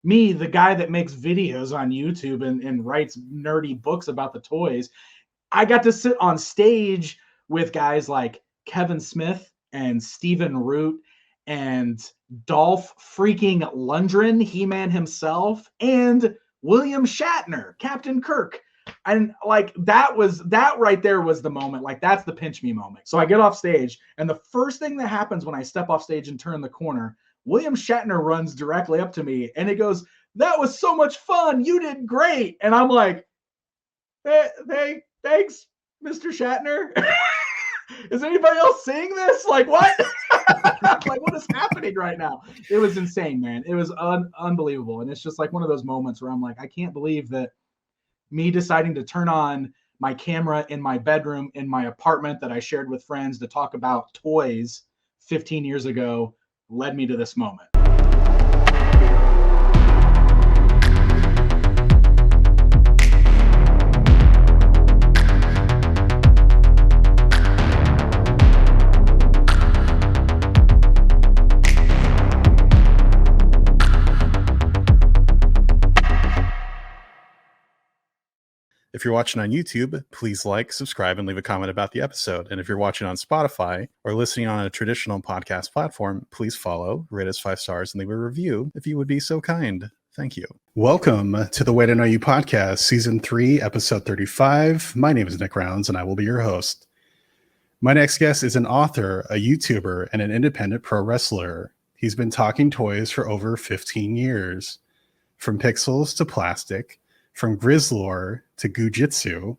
me, the guy that makes videos on YouTube and writes nerdy books about the toys, I got to sit on stage with guys like Kevin Smith and Stephen Root and Dolph freaking Lundgren, He-Man himself, and William Shatner, Captain Kirk. And like that right there was the moment. Like that's the pinch me moment. So I get off stage, and the first thing that happens when I step off stage and turn the corner, William Shatner runs directly up to me and he goes, "That was so much fun. You did great." And I'm like, hey, thanks, Mr. Shatner. Is anybody else seeing this? Like, what? Like, what is happening right now? It was insane, man. It was unbelievable. And it's just like one of those moments where I'm like, I can't believe that me deciding to turn on my camera in my bedroom in my apartment that I shared with friends to talk about toys 15 years ago led me to this moment. If you're watching on YouTube, please like, subscribe, and leave a comment about the episode. And if you're watching on Spotify or listening on a traditional podcast platform, please follow, rate us 5 stars, and leave a review if you would be so kind. Thank you. Welcome to the Way to Know You podcast, Season 3, Episode 35. My name is Nick Rounds, and I will be your host. My next guest is an author, a YouTuber, and an independent pro wrestler. He's been talking toys for over 15 years. From pixels to plastic, from Grizzlore to Gujitsu,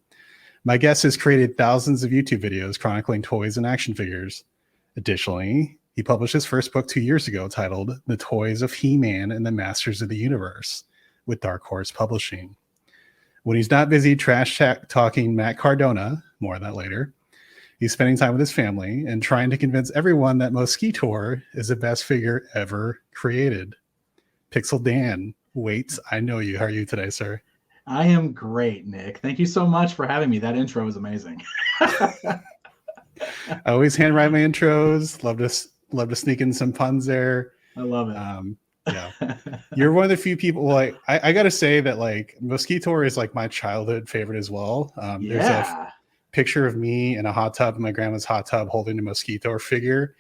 my guest has created thousands of YouTube videos chronicling toys and action figures. Additionally, he published his first book 2 years ago titled The Toys of He-Man and the Masters of the Universe with Dark Horse Publishing. When he's not busy trash talking Matt Cardona, more on that later, he's spending time with his family and trying to convince everyone that Mosquitor is the best figure ever created. Pixel Dan, wait, I know you. How are you today, sir? I am great, Nick. Thank you so much for having me. That intro was amazing. I always handwrite my intros. Love to sneak in some puns there. I love it. Yeah, you're one of the few people. Like I got to say that like Mosquitor is like my childhood favorite as well. There's a picture of me in a hot tub in my grandma's hot tub holding a Mosquitor figure.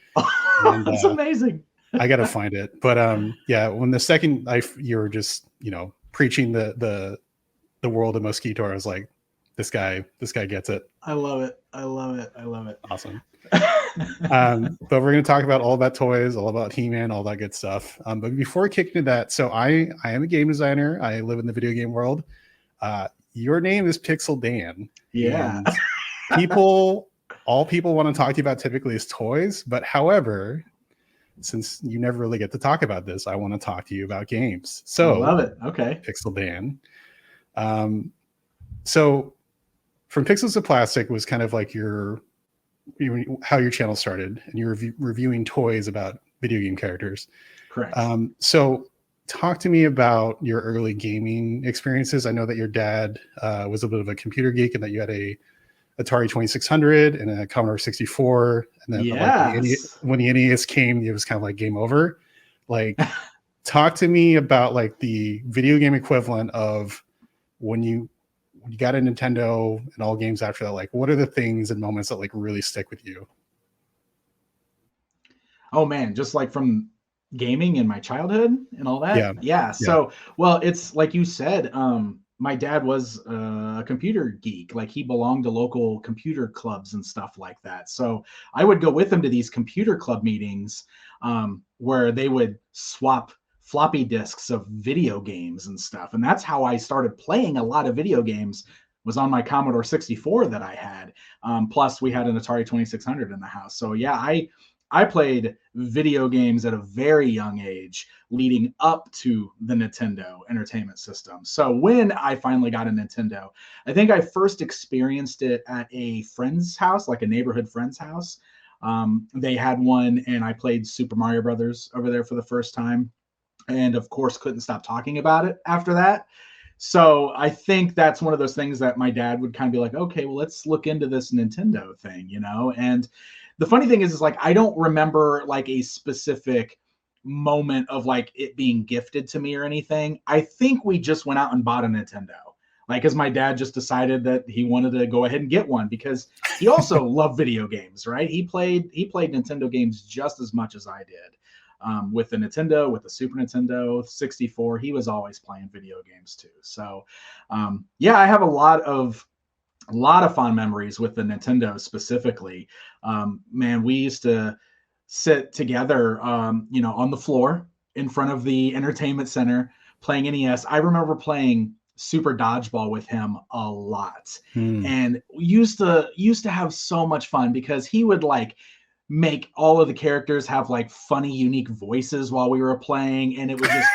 And, that's amazing. I got to find it. But yeah, when the second you were just preaching the world of Mosquitor, I was like, this guy gets it. I love it. Awesome. But we're going to talk about all about toys, all about He-Man, all that good stuff. But before we kick into that, so I am a game designer. I live in the video game world. Your name is Pixel Dan. Yeah. All people want to talk to you about typically is toys. But however, since you never really get to talk about this, I want to talk to you about games. So I love it. Okay. Pixel Dan. So from Pixels to Plastic was kind of like how your channel started, and you're reviewing toys about video game characters. Correct. So talk to me about your early gaming experiences. I know that your dad was a bit of a computer geek, and that you had a Atari 2600 and a Commodore 64, and then when the NES came, it was kind of like game over. Like, talk to me about like the video game equivalent of when you got a Nintendo and all games after that. Like, what are the things and moments that like really stick with you? Oh man, just like from gaming in my childhood and all that. Yeah. So, well, it's like you said, my dad was a computer geek. Like, he belonged to local computer clubs and stuff like that. So I would go with him to these computer club meetings where they would swap floppy disks of video games and stuff. And that's how I started playing a lot of video games, was on my Commodore 64 that I had. Plus we had an Atari 2600 in the house. So yeah, I played video games at a very young age leading up to the Nintendo Entertainment System. So when I finally got a Nintendo, I think I first experienced it at a friend's house, like a neighborhood friend's house. They had one, and I played Super Mario Brothers over there for the first time. And of course, couldn't stop talking about it after that. So I think that's one of those things that my dad would kind of be like, okay, well, let's look into this Nintendo thing, And the funny thing is like, I don't remember like a specific moment of like it being gifted to me or anything. I think we just went out and bought a Nintendo. Like, because my dad just decided that he wanted to go ahead and get one because he also loved video games, right? He played Nintendo games just as much as I did. With the Nintendo, with the Super Nintendo, 64, he was always playing video games too. So, yeah, I have a lot of fond memories with the Nintendo specifically. Man, we used to sit together, on the floor in front of the entertainment center playing NES. I remember playing Super Dodgeball with him a lot, and we used to have so much fun because he would like make all of the characters have like funny, unique voices while we were playing, and it would just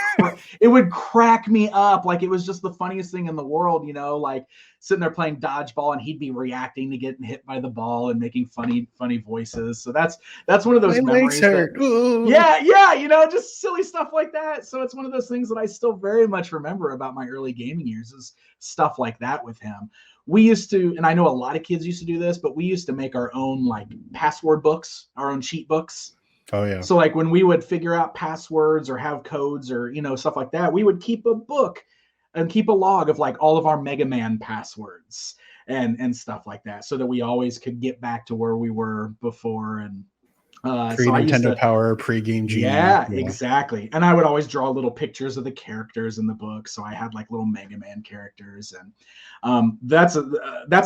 it would crack me up. Like it was just the funniest thing in the world, like sitting there playing dodgeball and he'd be reacting to getting hit by the ball and making funny voices. So that's one of those memories that, just silly stuff like that. So it's one of those things that I still very much remember about my early gaming years is stuff like that with him. We used to, and I know a lot of kids used to do this, but we used to make our own like password books, our own cheat books. Oh yeah. So like when we would figure out passwords or have codes or, stuff like that, we would keep a book and keep a log of like all of our Mega Man passwords and stuff like that, so that we always could get back to where we were before. And pre-Nintendo Power, pre-Game Genie. Yeah, exactly. And I would always draw little pictures of the characters in the book, so I had like little Mega Man characters, and that's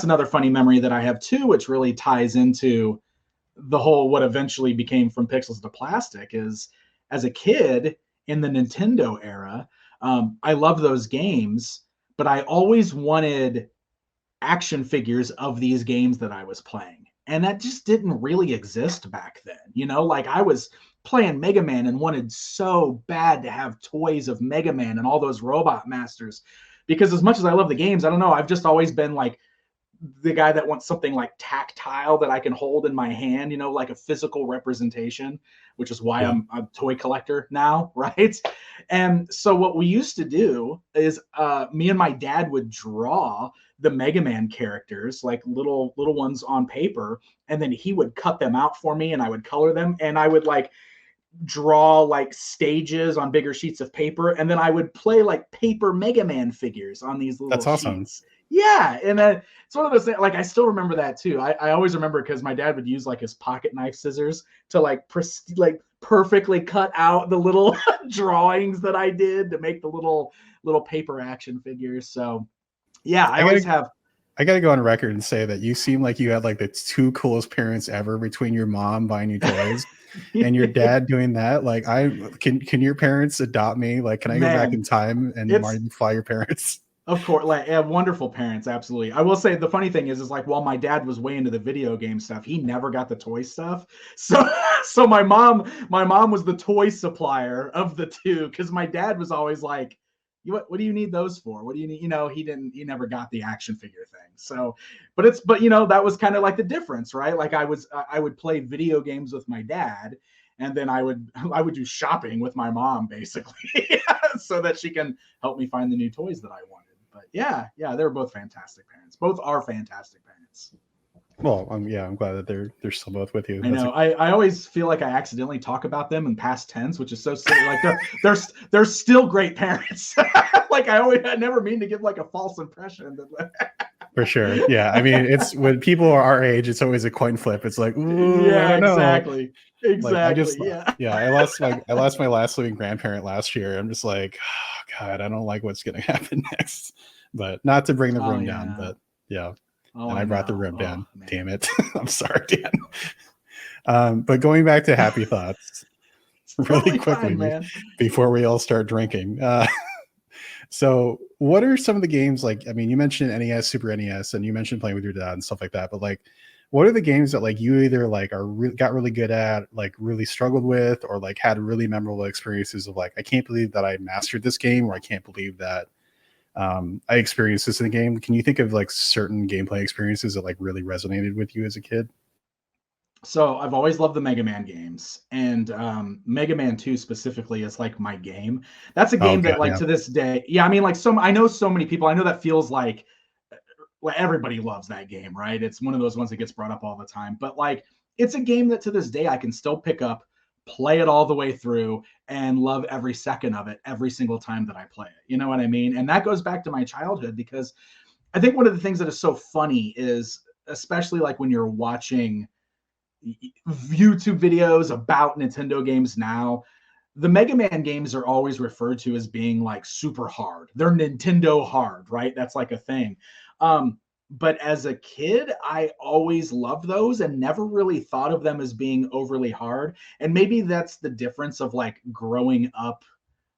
another funny memory that I have too, which really ties into the whole what eventually became From Pixels to Plastic. Is as a kid in the Nintendo era, I love those games, but I always wanted action figures of these games that I was playing. And that just didn't really exist back then. Like I was playing Mega Man and wanted so bad to have toys of Mega Man and all those Robot Masters, because as much as I love the games, I don't know, I've just always been like the guy that wants something like tactile that I can hold in my hand, like a physical representation, which is why I'm a toy collector now, right? And so what we used to do is me and my dad would draw the Mega Man characters, like little ones on paper, and then he would cut them out for me and I would color them, and I would like draw like stages on bigger sheets of paper, and then I would play like paper Mega Man figures on these little sheets. Yeah, and then it's one of those things, like I still remember that too. I always remember because my dad would use like his pocket knife scissors to like perfectly cut out the little drawings that I did to make the little paper action figures. So yeah, I got to go on record and say that you seem like you had like the two coolest parents ever, between your mom buying you toys and your dad doing that. Like, can your parents adopt me? Like, can I go back in time and modify your parents? Of course, like wonderful parents, absolutely. I will say the funny thing is like while my dad was way into the video game stuff, he never got the toy stuff. So my mom was the toy supplier of the two, because my dad was always like, what do you need those for? What do you need? He never got the action figure thing. So, but that was kind of like the difference, right? Like I would play video games with my dad, and then I would do shopping with my mom basically, so that she can help me find the new toys that I wanted. But yeah, they're both fantastic parents. Both are fantastic parents. Well, I'm glad that they're still both with you. I know. I always feel like I accidentally talk about them in past tense, which is so silly. Like they're still great parents. Like I never mean to give like a false impression. For sure. Yeah. I mean, it's when people are our age, it's always a coin flip. It's like, yeah, exactly. Like, I lost my last living grandparent last year. I'm just like, oh, God, I don't like what's going to happen next. But not to bring the room down, but yeah. And I brought the room down. Man. Damn it. I'm sorry, Dan. But going back to happy thoughts really quickly, man, before we all start drinking. So what are some of the games, like, I mean, you mentioned NES, Super NES, and you mentioned playing with your dad and stuff like that, but like, what are the games that like you either like got really good at, like really struggled with, or like had really memorable experiences of like, I can't believe that I mastered this game, or I can't believe that I experienced this in the game? Can you think of like certain gameplay experiences that like really resonated with you as a kid? So I've always loved the Mega Man games, and Mega Man 2 specifically is like my game. That's a game that like to this day, I mean, like I know so many people, I know that feels like everybody loves that game, right? It's one of those ones that gets brought up all the time, but like it's a game that to this day I can still pick up, play it all the way through, and love every second of it every single time that I play it. You know what I mean? And that goes back to my childhood, because I think one of the things that is so funny is, especially like when you're watching YouTube videos about Nintendo games now, the Mega Man games are always referred to as being like super hard. They're Nintendo hard, right? That's like a thing. But as a kid, I always loved those and never really thought of them as being overly hard. And maybe that's the difference of like growing up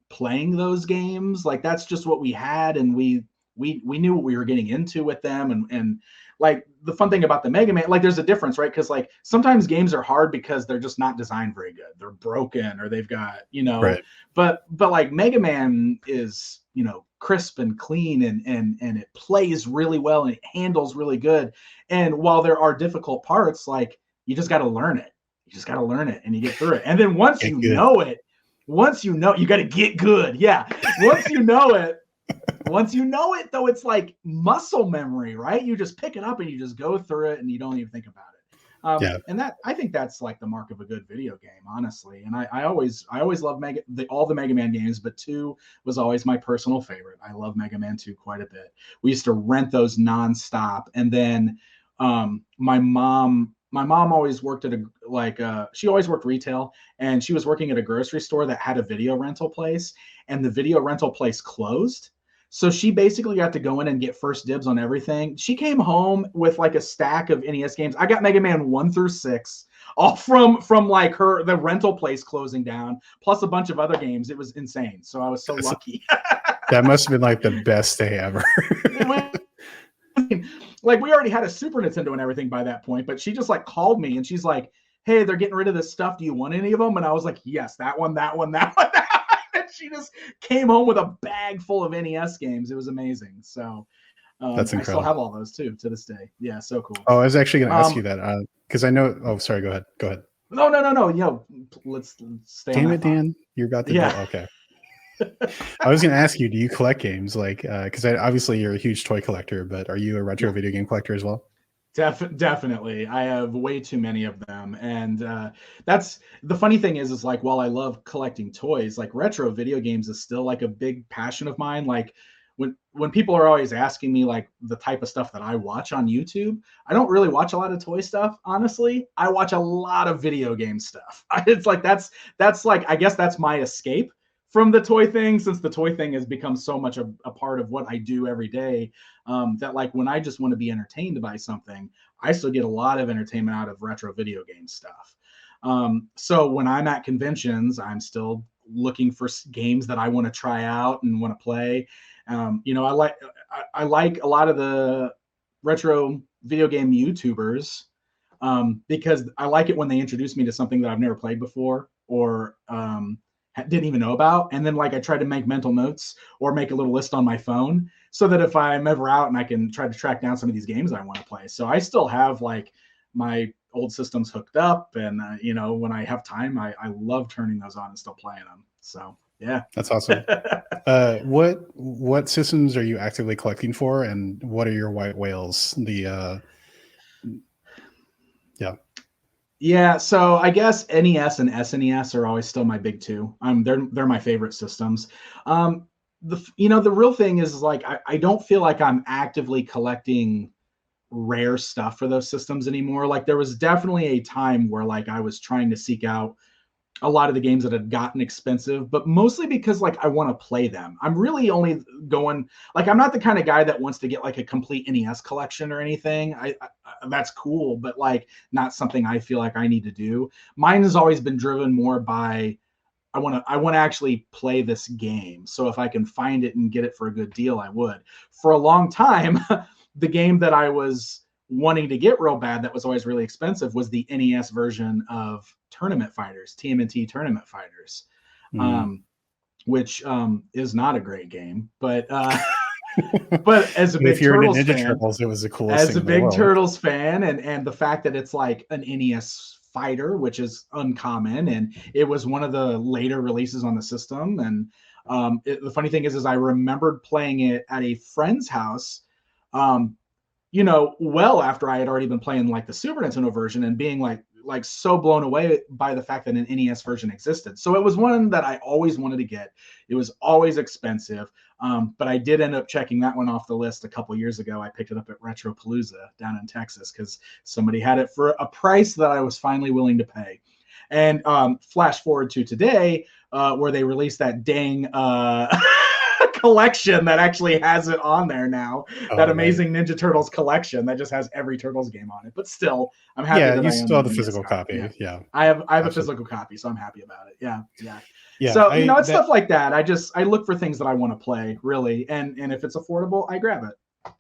playing those games. Like that's just what we had, and we knew what we were getting into with them. And like the fun thing about the Mega Man, like there's a difference, right? Because like sometimes games are hard because they're just not designed very good. They're broken, or they've got, Right. but like Mega Man is, crisp and clean, and it plays really well, and it handles really good. And while there are difficult parts, like you just got to learn it. You just got to learn it, and you get through it. And then once you know it, you got to get good. Yeah. Once you know it, though, it's like muscle memory, right? You just pick it up and you just go through it, and you don't even think about it. And that, I think that's like the mark of a good video game, honestly. And I always love all the Mega Man games, but 2 was always my personal favorite. I love Mega Man 2 quite a bit. We used to rent those nonstop. And then my mom always worked at she always worked retail, and she was working at a grocery store that had a video rental place, and the video rental place closed. So she basically got to go in and get first dibs on everything. She came home with like a stack of NES games. I got Mega Man 1 through 6, all from like the rental place closing down, plus a bunch of other games. It was insane. So I was so lucky. That must have been like the best day ever. Like we already had a Super Nintendo and everything by that point, but she just like called me and she's like, "Hey, they're getting rid of this stuff. Do you want any of them?" And I was like, "Yes, that one, that one, that one." And she just came home with a bag full of NES games. It was amazing. So that's incredible. I still have all those too to this day. Yeah, so cool. Oh, I was actually going to ask you that because I know. Oh, sorry. Go ahead. No. Let's stay. Damn it, Dan! You're about to. Yeah. Okay. I was going to ask you, do you collect games? Like, because obviously you're a huge toy collector, but are you a retro video game collector as well? Definitely. I have way too many of them. And that's the funny thing is like, while I love collecting toys, like retro video games is still like a big passion of mine. Like when people are always asking me like the type of stuff that I watch on YouTube, I don't really watch a lot of toy stuff. Honestly, I watch a lot of video game stuff. It's like, that's like, I guess that's my escape from the toy thing, since the toy thing has become so much a part of what I do every day, that like when I just want to be entertained by something, I still get a lot of entertainment out of retro video game stuff. So when I'm at conventions, I'm still looking for games that I want to try out and want to play. I like a lot of the retro video game YouTubers, because I like it when they introduce me to something that I've never played before, or didn't even know about. And then like I try to make mental notes or make a little list on my phone, so that if I'm ever out and I can try to track down some of these games I want to play. So I still have like my old systems hooked up, and when I have time, I love turning those on and still playing them. So yeah, that's awesome. What systems are you actively collecting for, and what are your white whales? Yeah, so I guess NES and SNES are always still my big 2. They're my favorite systems. The real thing is like I don't feel like I'm actively collecting rare stuff for those systems anymore. Like there was definitely a time where like I was trying to seek out a lot of the games that had gotten expensive, but mostly because like I want to play them. I'm really only going, like, I'm not the kind of guy that wants to get like a complete NES collection or anything. I that's cool, but like not something I feel like I need to do. Mine has always been driven more by I want to actually play this game. So if I can find it and get it for a good deal, I would. For a long time, the game that I was wanting to get real bad that was always really expensive was the NES version of Tournament Fighters, TMNT Tournament Fighters, which is not a great game, but as a big Turtles fan, Turtles, it was the coolest as a big Turtles fan, and the fact that it's like an NES fighter, which is uncommon, and it was one of the later releases on the system. And the funny thing is I remembered playing it at a friend's house, well after I had already been playing like the Super Nintendo version, and being like like so blown away by the fact that an NES version existed. So it was one that I always wanted to get. It was always expensive, but I did end up checking that one off the list a couple years ago. I picked it up at Retropalooza down in Texas because somebody had it for a price that I was finally willing to pay. And flash forward to today, where they released that dang collection that actually has it on there now. That amazing Ninja Turtles collection that just has every Turtles game on it. But still, I'm happy that you I still own have the physical copy. Yeah. I have a physical copy, so I'm happy about it. Yeah. So it's stuff like that. I look for things that I want to play, really, and if it's affordable, I grab it.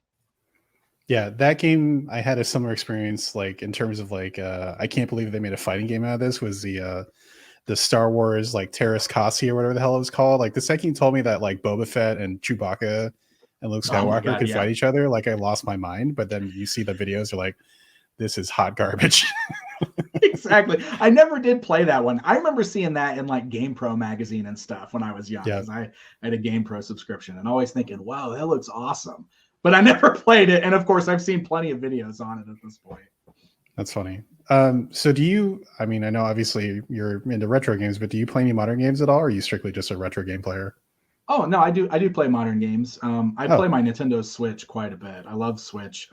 Yeah, that game, I had a similar experience, like in terms of like I can't believe they made a fighting game out of this. Was the Star Wars like Terrace Kasi or whatever the hell it was called. Like the second you told me that like Boba Fett and Chewbacca and Luke Skywalker could fight each other, like I lost my mind. But then you see the videos, you're like, this is hot garbage. Exactly. I never did play that one. I remember seeing that in like GamePro magazine and stuff when I was young, because I had a GamePro subscription, and always thinking, wow, that looks awesome. But I never played it. And of course, I've seen plenty of videos on it at this point. That's funny. So do you, I mean, I know obviously you're into retro games, but do you play any modern games at all? Or are you strictly just a retro game player? Oh, no, I do play modern games. I play my Nintendo Switch quite a bit. I love Switch.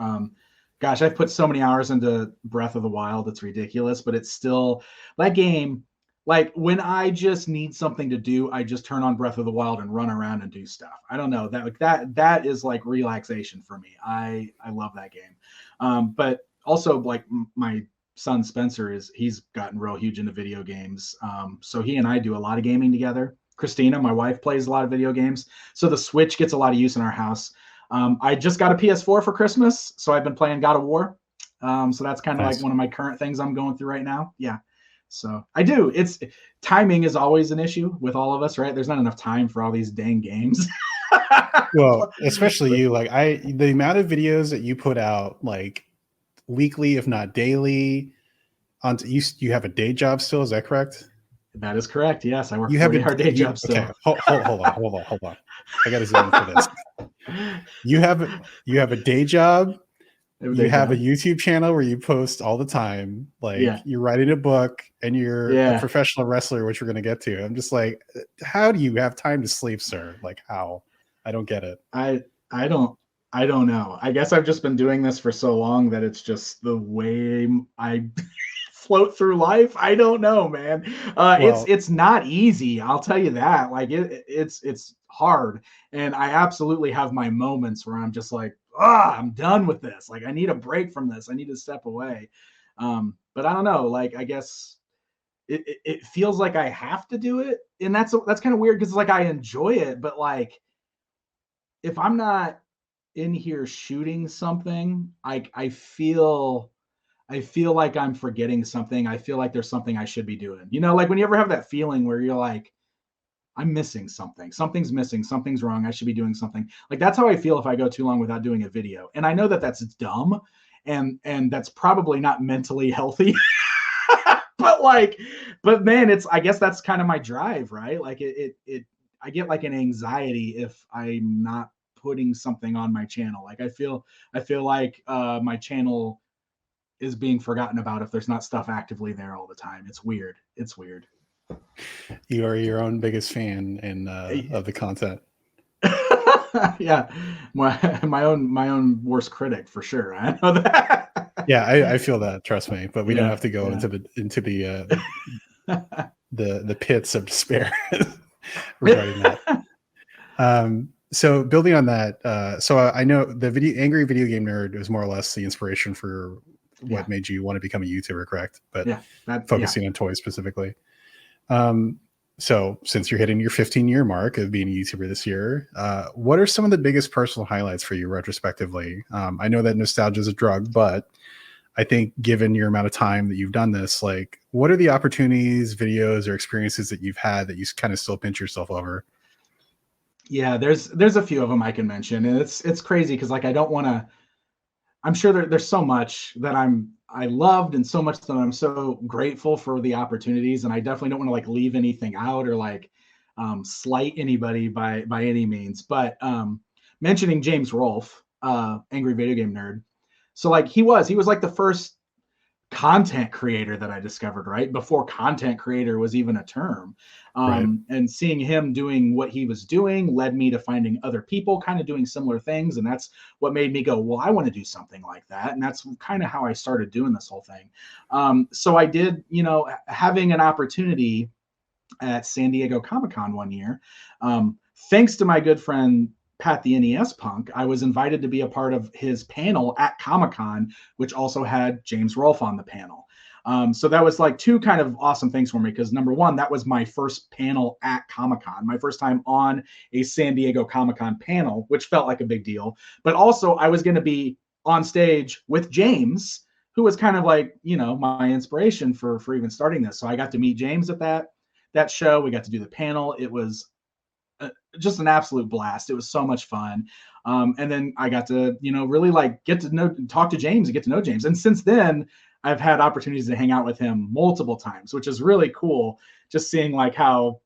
Gosh, I've put so many hours into Breath of the Wild. It's ridiculous, but it's still that game. Like when I just need something to do, I just turn on Breath of the Wild and run around and do stuff. I don't know, that is like relaxation for me. I love that game. But also like my son Spencer he's gotten real huge into video games. So he and I do a lot of gaming together. Christina, my wife, plays a lot of video games. So the Switch gets a lot of use in our house. I just got a PS4 for Christmas, so I've been playing God of War. So that's kind of like one of my current things I'm going through right now. Yeah. So I do. It's timing is always an issue with all of us, right? There's not enough time for all these dang games. Well, especially you, like the amount of videos that you put out, like weekly, if not daily. You have a day job still, is that correct? That is correct. Yes, I work 40-hour day job still. Okay, hold on. I got to zoom in for this. You have a day job. You have a YouTube channel where you post all the time. Like you're writing a book and you're a professional wrestler, which we're going to get to. I'm just like, how do you have time to sleep, sir? Like how? I don't get it. I don't know. I guess I've just been doing this for so long that it's just the way I float through life. I don't know, man. It's not easy. I'll tell you that. Like it's hard. And I absolutely have my moments where I'm just like, I'm done with this. Like I need a break from this. I need to step away. But I don't know. Like I guess it feels like I have to do it, and that's kind of weird because like I enjoy it, but like if I'm not in here shooting something, I feel like I'm forgetting something. I feel like there's something I should be doing. You know, like when you ever have that feeling where you're like, I'm missing something. Something's missing. Something's wrong. I should be doing something. Like that's how I feel if I go too long without doing a video. And I know that that's dumb, and that's probably not mentally healthy. but man, I guess that's kind of my drive, right? Like I get like an anxiety if I'm not putting something on my channel. Like I feel like my channel is being forgotten about if there's not stuff actively there all the time. It's weird. You are your own biggest fan of the content. Yeah, my own worst critic for sure. I know that. Yeah, I feel that. Trust me, but we don't have to go into the pits of despair regarding that. So building on that, so I know the Angry Video Game Nerd was more or less the inspiration for what made you want to become a YouTuber, correct? But focusing on toys specifically. So since you're hitting your 15-year mark of being a YouTuber this year, what are some of the biggest personal highlights for you retrospectively? I know that nostalgia is a drug, but I think given your amount of time that you've done this, like what are the opportunities, videos, or experiences that you've had that you kind of still pinch yourself over? Yeah, there's a few of them I can mention, and it's crazy because like I don't want to. I'm sure there's so much that I loved and so much that I'm so grateful for the opportunities, and I definitely don't want to like leave anything out or like slight anybody by any means. But mentioning James Rolfe, Angry Video Game Nerd, so like he was like the first content creator that I discovered, right? Before content creator was even a term. Right. And seeing him doing what he was doing led me to finding other people kind of doing similar things. And that's what made me go, well, I want to do something like that. And that's kind of how I started doing this whole thing. So I did, having an opportunity at San Diego Comic-Con one year. Thanks to my good friend Pat the NES Punk, I was invited to be a part of his panel at Comic-Con, which also had James Rolfe on the panel. So that was like two kind of awesome things for me because number one, that was my first panel at Comic-Con, my first time on a San Diego Comic-Con panel, which felt like a big deal. But also I was going to be on stage with James, who was kind of like, my inspiration for even starting this. So I got to meet James at that show. We got to do the panel. It was just an absolute blast. It was so much fun. And then I got to, really like talk to James and get to know James. And since then, I've had opportunities to hang out with him multiple times, which is really cool. Just seeing like how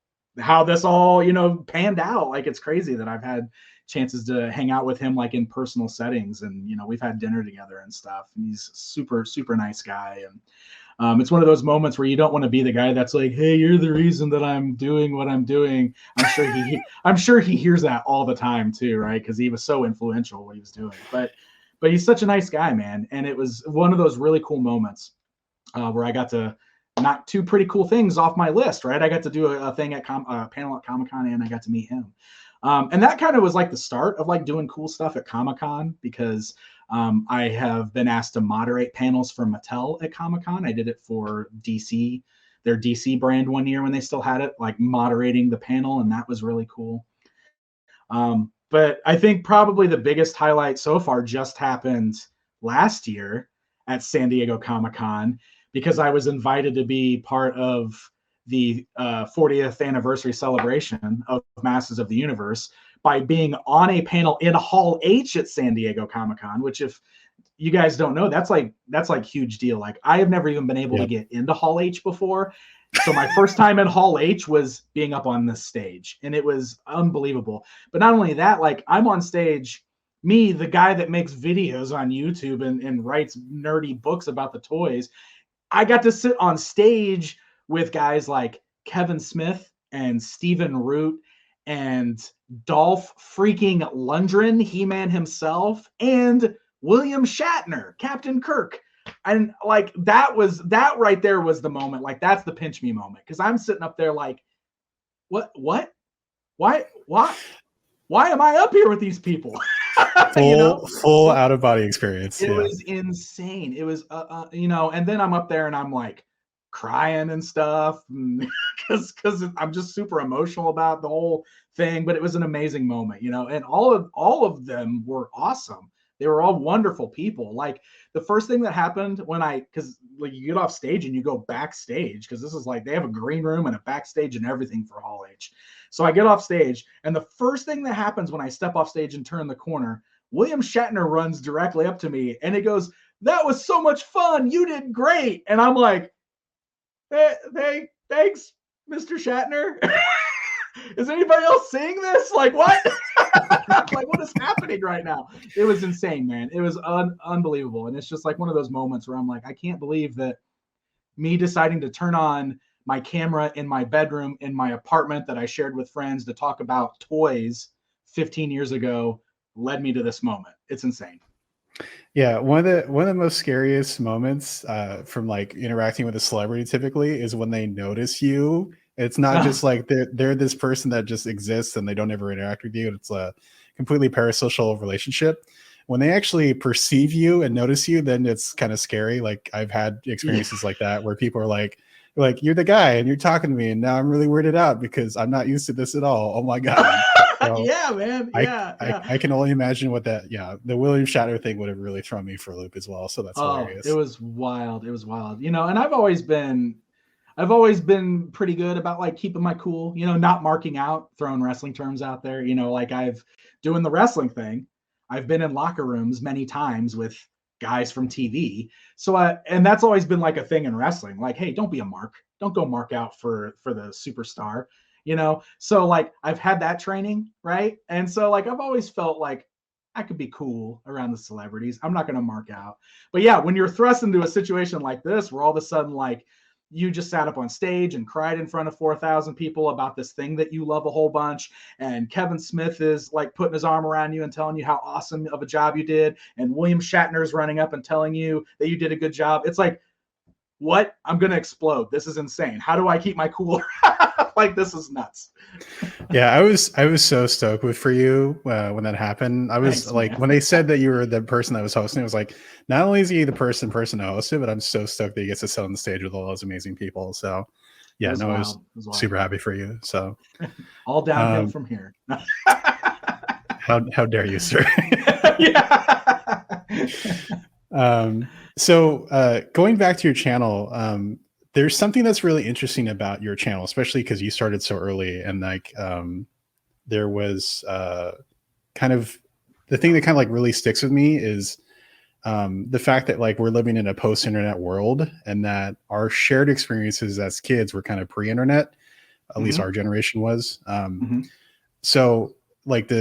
this all, panned out. Like it's crazy that I've had chances to hang out with him like in personal settings. And, we've had dinner together and stuff. And he's super, super nice guy. And it's one of those moments where you don't want to be the guy that's like, hey, you're the reason that I'm doing what I'm doing. I'm sure he hears that all the time too, right? Because he was so influential what he was doing. But he's such a nice guy, man. And it was one of those really cool moments where I got to knock two pretty cool things off my list, right? I got to do a thing at panel at Comic-Con, and I got to meet him. And that kind of was like the start of like doing cool stuff at Comic-Con because I have been asked to moderate panels for Mattel at Comic-Con. I did it for DC, their DC brand one year when they still had it, like moderating the panel, and that was really cool. But I think probably the biggest highlight so far just happened last year at San Diego Comic-Con because I was invited to be part of the 40th anniversary celebration of Masters of the Universe by being on a panel in Hall H at San Diego Comic-Con, which if you guys don't know, that's like huge deal. Like I have never even been able to get into Hall H before. So my first time in Hall H was being up on this stage, and it was unbelievable. But not only that, like I'm on stage, me, the guy that makes videos on YouTube and writes nerdy books about the toys, I got to sit on stage with guys like Kevin Smith and Stephen Root and Dolph freaking Lundgren, He-Man himself, and William Shatner, Captain Kirk. And like that right there was the moment. Like that's the pinch me moment because I'm sitting up there like, what, why am I up here with these people? Full out of body experience. It was insane. It was, and then I'm up there and I'm like crying and stuff because I'm just super emotional about the whole thing. But it was an amazing moment, and all of them were awesome. They were all wonderful people. Like the first thing that happened because like you get off stage and you go backstage because this is like they have a green room and a backstage and everything for Hall H. So I get off stage and the first thing that happens when I step off stage and turn the corner, William Shatner runs directly up to me and he goes, "That was so much fun. You did great." And I'm like, thanks, Mr. Shatner. Is anybody else seeing this? Like what? Like what is happening right now? It was insane, man. It was unbelievable. And it's just like one of those moments where I'm like, I can't believe that me deciding to turn on my camera in my bedroom in my apartment that I shared with friends to talk about toys 15 years ago led me to this moment. It's insane. Yeah, one of the most scariest moments from like interacting with a celebrity typically is when they notice you. It's not just like they're this person that just exists and they don't ever interact with you. It's a completely parasocial relationship. When they actually perceive you and notice you, then it's kind of scary. Like I've had experiences like that where people are like, you're the guy and you're talking to me, and now I'm really weirded out because I'm not used to this at all. Oh my God. So yeah, man. Yeah, I can only imagine what that. Yeah, the William Shatner thing would have really thrown me for a loop as well. So that's hilarious. It was wild. It was wild. And I've always been pretty good about like keeping my cool. Not marking out, throwing wrestling terms out there. Like I've doing the wrestling thing. I've been in locker rooms many times with guys from TV. So and that's always been like a thing in wrestling. Like, hey, don't be a mark. Don't go mark out for the superstar. So like I've had that training, right? And so like I've always felt like I could be cool around the celebrities. I'm not going to mark out. But yeah, when you're thrust into a situation like this, where all of a sudden, like, you just sat up on stage and cried in front of 4,000 people about this thing that you love a whole bunch, and Kevin Smith is like putting his arm around you and telling you how awesome of a job you did, and William Shatner's running up and telling you that you did a good job. It's like, what? I'm going to explode. This is insane. How do I keep my cool? Like, this is nuts. Yeah, I was so stoked for you when that happened. I was Thanks, like, man. when they said that you were the person that was hosting, I was like, not only is he the person to host it, but I'm so stoked that he gets to sit on the stage with all those amazing people. So yeah, I was super happy for you. So all downhill from here. how dare you, sir? Yeah. So going back to your channel, there's something that's really interesting about your channel, especially because you started so early, and like there was kind of the thing that kind of like really sticks with me is the fact that like we're living in a post-internet world, and that our shared experiences as kids were kind of pre-internet, at least our generation was. So like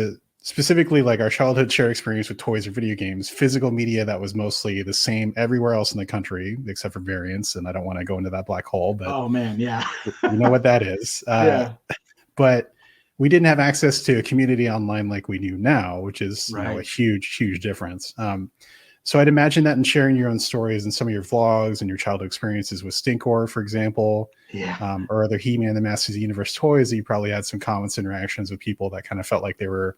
specifically like our childhood shared experience with toys or video games, physical media that was mostly the same everywhere else in the country, except for variants. And I don't want to go into that black hole, but oh man, yeah. you know what that is. Yeah. But we didn't have access to a community online like we do now, which is you know, a huge, huge difference. So I'd imagine that in sharing your own stories and some of your vlogs and your childhood experiences with Stinkor, for example, or other He-Man, the Masters of the Universe toys, that you probably had some comments, interactions with people that kind of felt like they were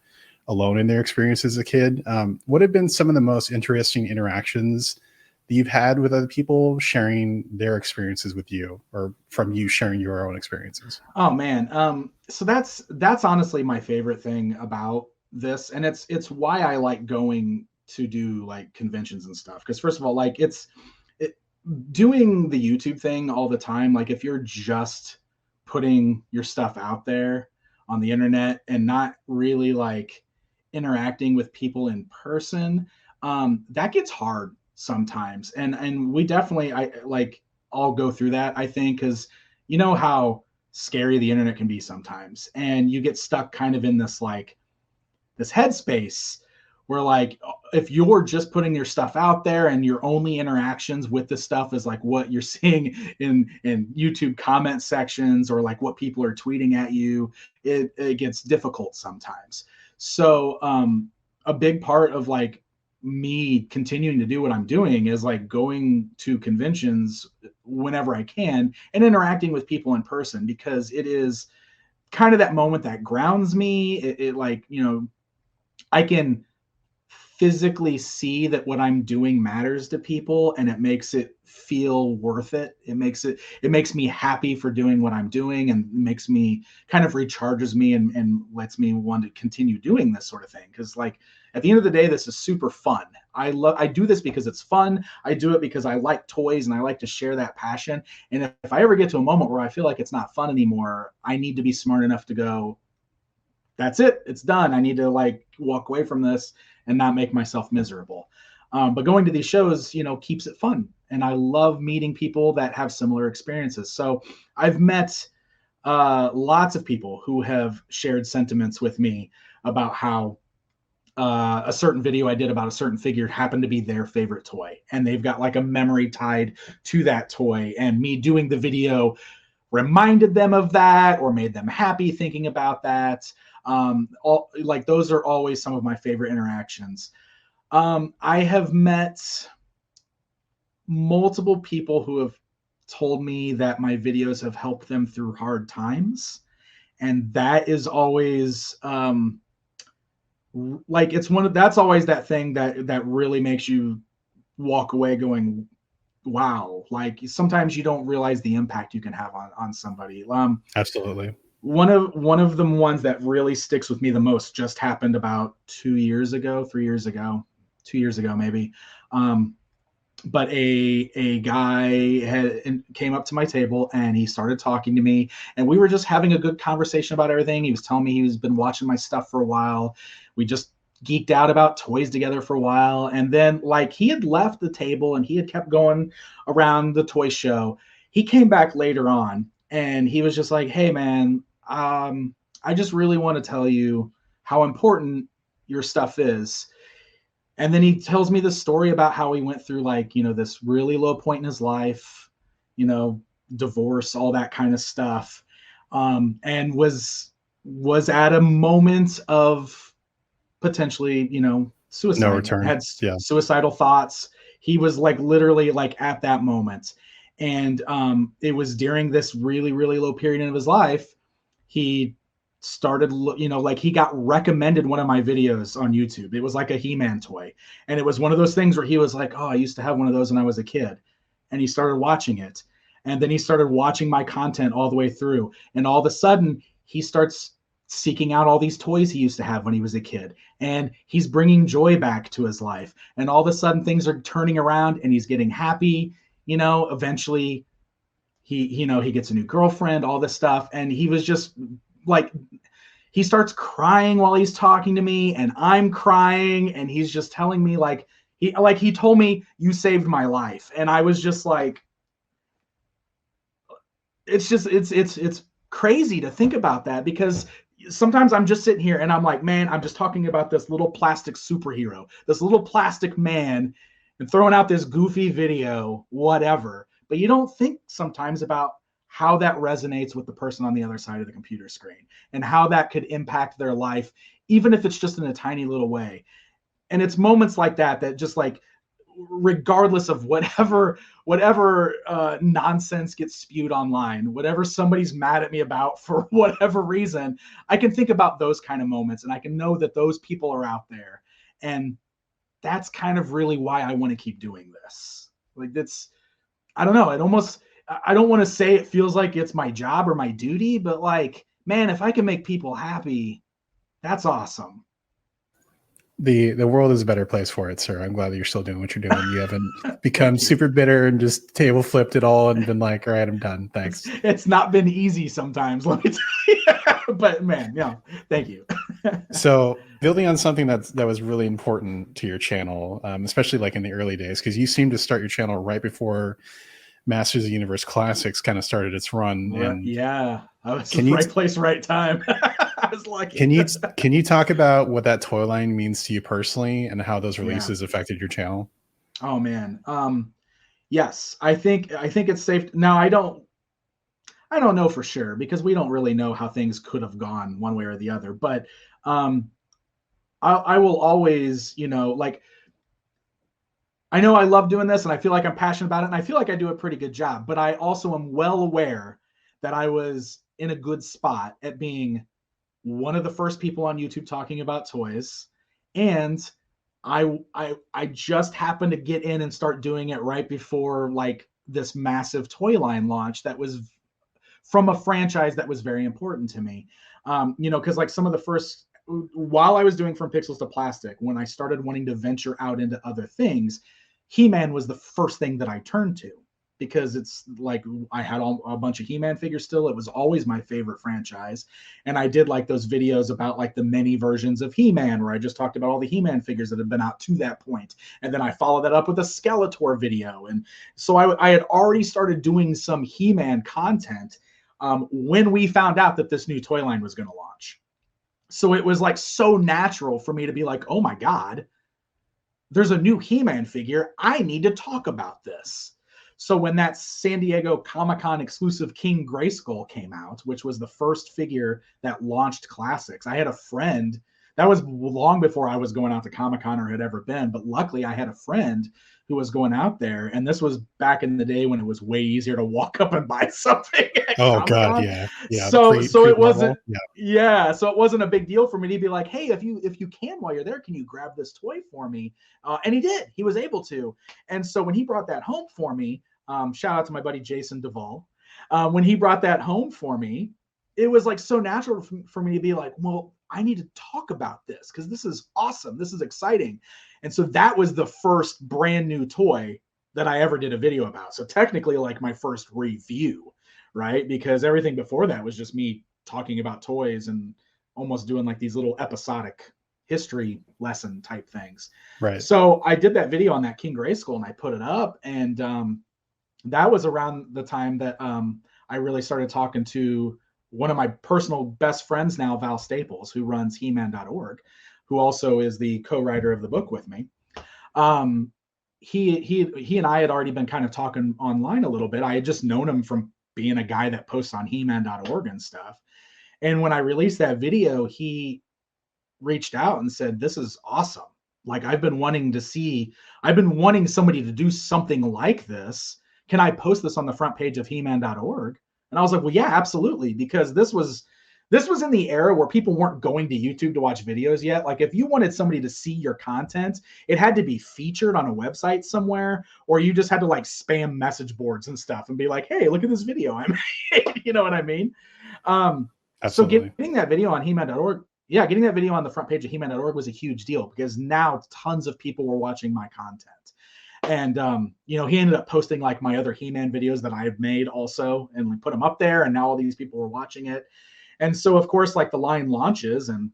alone in their experience as a kid. What have been some of the most interesting interactions that you've had with other people sharing their experiences with you, or from you sharing your own experiences? Oh man. So that's honestly my favorite thing about this. And it's why I like going to do like conventions and stuff. Because first of all, like doing the YouTube thing all the time, like if you're just putting your stuff out there on the internet and not really like interacting with people in person, that gets hard sometimes. And we definitely, I'll go through that, I think, because you know how scary the internet can be sometimes, and you get stuck kind of in this headspace where like if you're just putting your stuff out there and your only interactions with the stuff is like what you're seeing in YouTube comment sections, or like what people are tweeting at you, it gets difficult sometimes. So a big part of like me continuing to do what I'm doing is like going to conventions whenever I can and interacting with people in person, because it is kind of that moment that grounds me. It like, you know, I can physically see that what I'm doing matters to people, and it makes it feel worth it. It makes me happy for doing what I'm doing, and makes me kind of recharges me and lets me want to continue doing this sort of thing. Because like at the end of the day, this is super fun. I do this because it's fun. I do it because I like toys and I like to share that passion. And if I ever get to a moment where I feel like it's not fun anymore, I need to be smart enough to go, that's it, it's done. I need to like walk away from this and not make myself miserable. But going to these shows, you know, keeps it fun. And I love meeting people that have similar experiences. So I've met lots of people who have shared sentiments with me about how a certain video I did about a certain figure happened to be their favorite toy. And they've got like a memory tied to that toy. And me doing the video reminded them of that or made them happy thinking about that. Like those are always some of my favorite interactions. I have met multiple people who have told me that my videos have helped them through hard times, and that is always like that's always that thing that really makes you walk away going, wow. Like sometimes you don't realize the impact you can have on somebody. Absolutely. One of the ones that really sticks with me the most just happened about 2 years ago, 3 years ago, 2 years ago maybe. But a guy came up to my table and he started talking to me, and we were just having a good conversation about everything. He was telling me he's been watching my stuff for a while. We just geeked out about toys together for a while. And then like he had left the table and he had kept going around the toy show. He came back later on and he was just like, hey man, I just really want to tell you how important your stuff is. And then he tells me this story about how he went through like, this really low point in his life, divorce, all that kind of stuff. And was at a moment of potentially, No suicide, return. had Yeah. suicidal thoughts. He was like literally like at that moment. And it was during this really, really low period of his life, he started, like he got recommended one of my videos on YouTube. It was like a He-Man toy. And it was one of those things where he was like, oh, I used to have one of those when I was a kid. And he started watching it. And then he started watching my content all the way through. And all of a sudden, he starts seeking out all these toys he used to have when he was a kid. And he's bringing joy back to his life. And all of a sudden, things are turning around and he's getting happy. Eventually he gets a new girlfriend, all this stuff. And he was just like, he starts crying while he's talking to me, and I'm crying, and he's just telling me he told me, you saved my life. And I was just like, it's crazy to think about that, because sometimes I'm just sitting here and I'm like, man, I'm just talking about this little plastic superhero, this little plastic man, and throwing out this goofy video, whatever. But you don't think sometimes about how that resonates with the person on the other side of the computer screen and how that could impact their life, even if it's just in a tiny little way. And it's moments like that just like, regardless of whatever nonsense gets spewed online, whatever somebody's mad at me about for whatever reason, I can think about those kind of moments, and I can know that those people are out there. And that's kind of really why I want to keep doing this. Like, that's, I don't know, I don't want to say it feels like it's my job or my duty, but like, man, if I can make people happy, that's awesome. The world is a better place for it, sir. I'm glad that you're still doing what you're doing. You haven't become super bitter and just table flipped it all and been like, all right, I'm done. Thanks. It's not been easy sometimes, let me tell you. But man, thank you. So building on something that was really important to your channel, especially like in the early days, because you seem to start your channel right before Masters of the Universe Classics kind of started its run. Right, and yeah, I was in the right place, right time. I was lucky. Can you talk about what that toy line means to you personally and how those releases affected your channel? Oh man, yes, I think it's safe. Now I don't know for sure, because we don't really know how things could have gone one way or the other. But I will always, like, I know I love doing this and I feel like I'm passionate about it and I feel like I do a pretty good job, but I also am well aware that I was in a good spot at being one of the first people on YouTube talking about toys. And I just happened to get in and start doing it right before like this massive toy line launch that was from a franchise that was very important to me. Because like some of the first, while I was doing From Pixels to Plastic, when I started wanting to venture out into other things, He-Man was the first thing that I turned to, because it's like I had a bunch of He-Man figures still. It was always my favorite franchise. And I did like those videos about like the many versions of He-Man, where I just talked about all the He-Man figures that had been out to that point. And then I followed that up with a Skeletor video. And so I had already started doing some He-Man content when we found out that this new toy line was going to launch. So it was like so natural for me to be like, oh my God, there's a new He-Man figure. I need to talk about this. So when that San Diego Comic-Con exclusive King Grayskull came out, which was the first figure that launched Classics, I had a friend, that was long before I was going out to Comic-Con or had ever been, but luckily I had a friend who was going out there, and this was back in the day when it was way easier to walk up and buy something at Comic-Con. God, yeah. So it wasn't, so it wasn't a big deal for me to be like, hey, if you can while you're there, can you grab this toy for me? And he did. He was able to. And so when he brought that home for me, shout out to my buddy Jason Duvall. When he brought that home for me, it was like so natural for me to be like, well, I need to talk about this because this is awesome. This is exciting. And so that was the first brand new toy that I ever did a video about. So technically like my first review, right? Because everything before that was just me talking about toys and almost doing like these little episodic history lesson type things. Right. So I did that video on that King Grayskull and I put it up, and that was around the time that I really started talking to one of my personal best friends now, Val Staples, who runs He-Man.org, who also is the co-writer of the book with me. Um, he and I had already been kind of talking online a little bit. I had just known him from being a guy that posts on He-Man.org and stuff. And when I released that video, he reached out and said, "This is awesome. Like I've been wanting somebody to do something like this. Can I post this on the front page of He-Man.org?" And I was like, "Well, yeah, absolutely," because this was in the era where people weren't going to YouTube to watch videos yet. Like if you wanted somebody to see your content, it had to be featured on a website somewhere, or you just had to like spam message boards and stuff and be like, "Hey, look at this video I made." You know what I mean? So getting that video on He-Man.org, yeah, getting that video on the front page of He-Man.org was a huge deal because now tons of people were watching my content. And, he ended up posting like my other He-Man videos that I have made also, and we put them up there, and now all these people were watching it. And so, of course, like the line launches, and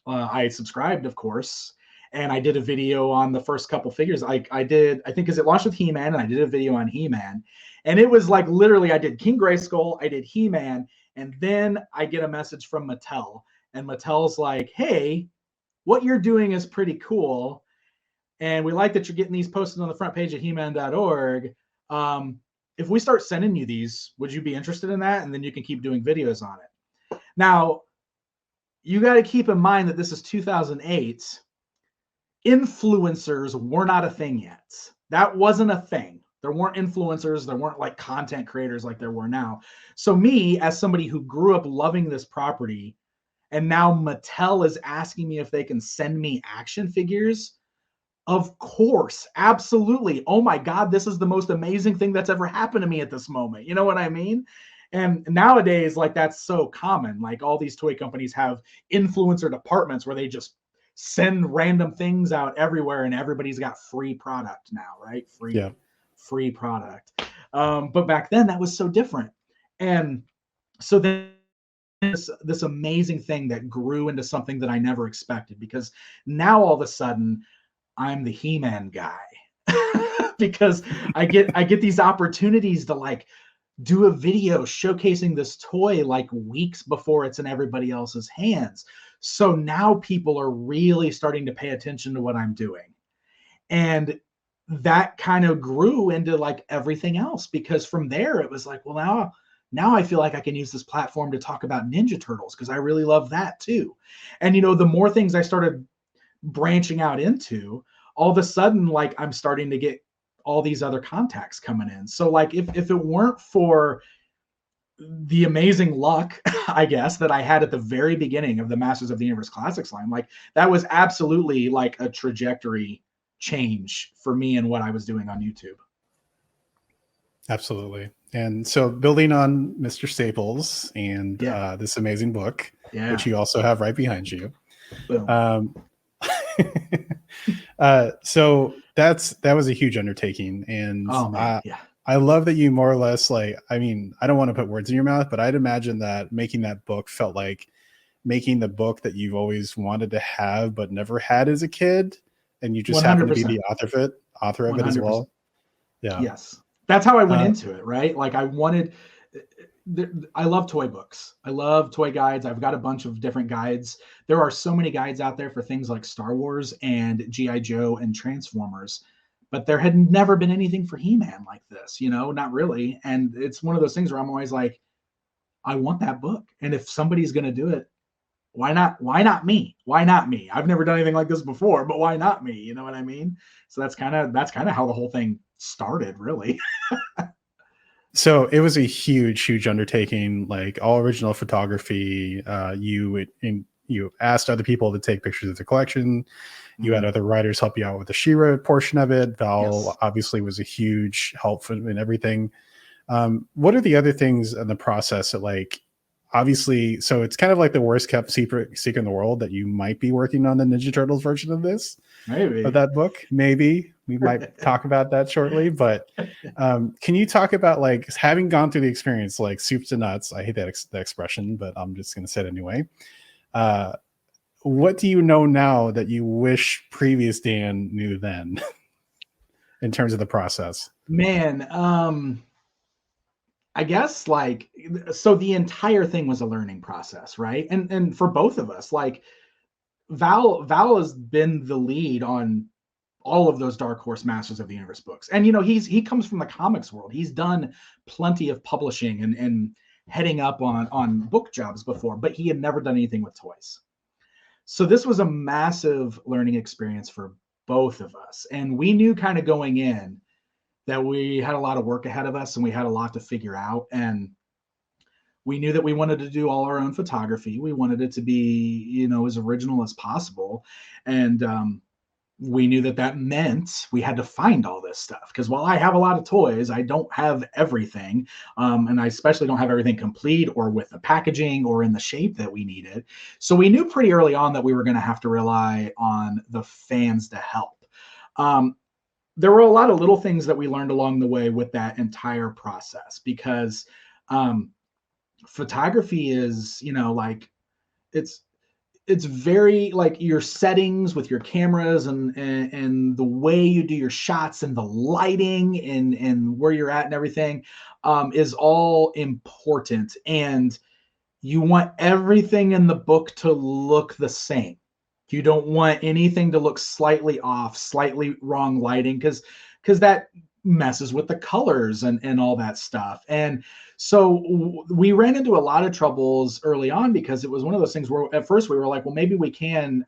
I subscribed, of course, and I did a video on the first couple figures. I think because it launched with He-Man, and I did a video on He-Man. And it was like literally I did King Grayskull, I did He-Man, and then I get a message from Mattel. And Mattel's like, "Hey, what you're doing is pretty cool. And we like that you're getting these posted on the front page of He-Man.org. If we start sending you these, would you be interested in that? And then you can keep doing videos on it." Now, you got to keep in mind that this is 2008. Influencers were not a thing yet. That wasn't a thing. There weren't influencers. There weren't like content creators like there were now. So me, as somebody who grew up loving this property, and now Mattel is asking me if they can send me action figures, of course, absolutely. Oh my God, this is the most amazing thing that's ever happened to me at this moment. You know what I mean? And nowadays, like that's so common. Like all these toy companies have influencer departments where they just send random things out everywhere, and everybody's got free product now, right? Free product. But back then, that was so different. And so then this amazing thing that grew into something that I never expected, because now all of a sudden I'm the He-Man guy because I get these opportunities to like do a video showcasing this toy like weeks before it's in everybody else's hands. So now people are really starting to pay attention to what I'm doing. And that kind of grew into like everything else, because from there it was like, well, now I feel like I can use this platform to talk about Ninja Turtles because I really love that too. And the more things I started branching out into, all of a sudden, like I'm starting to get all these other contacts coming in. So like if it weren't for the amazing luck, I guess, that I had at the very beginning of the Masters of the Universe Classics line, like that was absolutely like a trajectory change for me and what I was doing on YouTube. Absolutely. And so building on Mr. Staples and this amazing book, which you also have right behind you. So that was a huge undertaking. And I love that you more or less like, I mean, I don't want to put words in your mouth, but I'd imagine that making that book felt like making the book that you've always wanted to have, but never had as a kid. And you just 100%. Happen to be the author of it as well. Yeah. Yes. That's how I went into it, right? Like I love toy books. I love toy guides. I've got a bunch of different guides. There are so many guides out there for things like Star Wars and G.I. Joe and Transformers, but there had never been anything for He-Man like this, not really. And it's one of those things where I'm always like, I want that book. And if somebody's going to do it, why not me? Why not me? I've never done anything like this before, but why not me? You know what I mean? So that's kind of how the whole thing started, really. So it was a huge undertaking, like all original photography. You asked other people to take pictures of the collection. You had other writers help you out with the She-Ra portion of it. Val obviously was a huge help in everything. What are the other things in the process that like, obviously, so it's kind of like the worst kept secret in the world that you might be working on the Ninja Turtles version of this, of that book. Maybe we might talk about that shortly, but can you talk about like having gone through the experience, like soup to nuts? I hate that expression, but I'm just going to say it anyway. What do you know now that you wish previous Dan knew then in terms of the process? Man, I guess like, so the entire thing was a learning process, right? And for both of us, like Val has been the lead on all of those Dark Horse Masters of the Universe books. And, you know, he comes from the comics world. He's done plenty of publishing and heading up on book jobs before, but he had never done anything with toys. So this was a massive learning experience for both of us. And we knew kind of going in that we had a lot of work ahead of us and we had a lot to figure out. And we knew that we wanted to do all our own photography. We wanted it to be, you know, as original as possible. And we knew that that meant we had to find all this stuff, because while I have a lot of toys, I don't have everything. And I especially don't have everything complete or with the packaging or in the shape that we needed. So we knew pretty early on that we were going to have to rely on the fans to help. There were a lot of little things that we learned along the way with that entire process, because photography is, you know, like it's very like your settings with your cameras and the way you do your shots and the lighting and where you're at and everything is all important. And you want everything in the book to look the same. You don't want anything to look slightly off, slightly wrong lighting, because that messes with the colors and all that stuff. And so we ran into a lot of troubles early on, because it was one of those things where at first we were like, well, maybe we can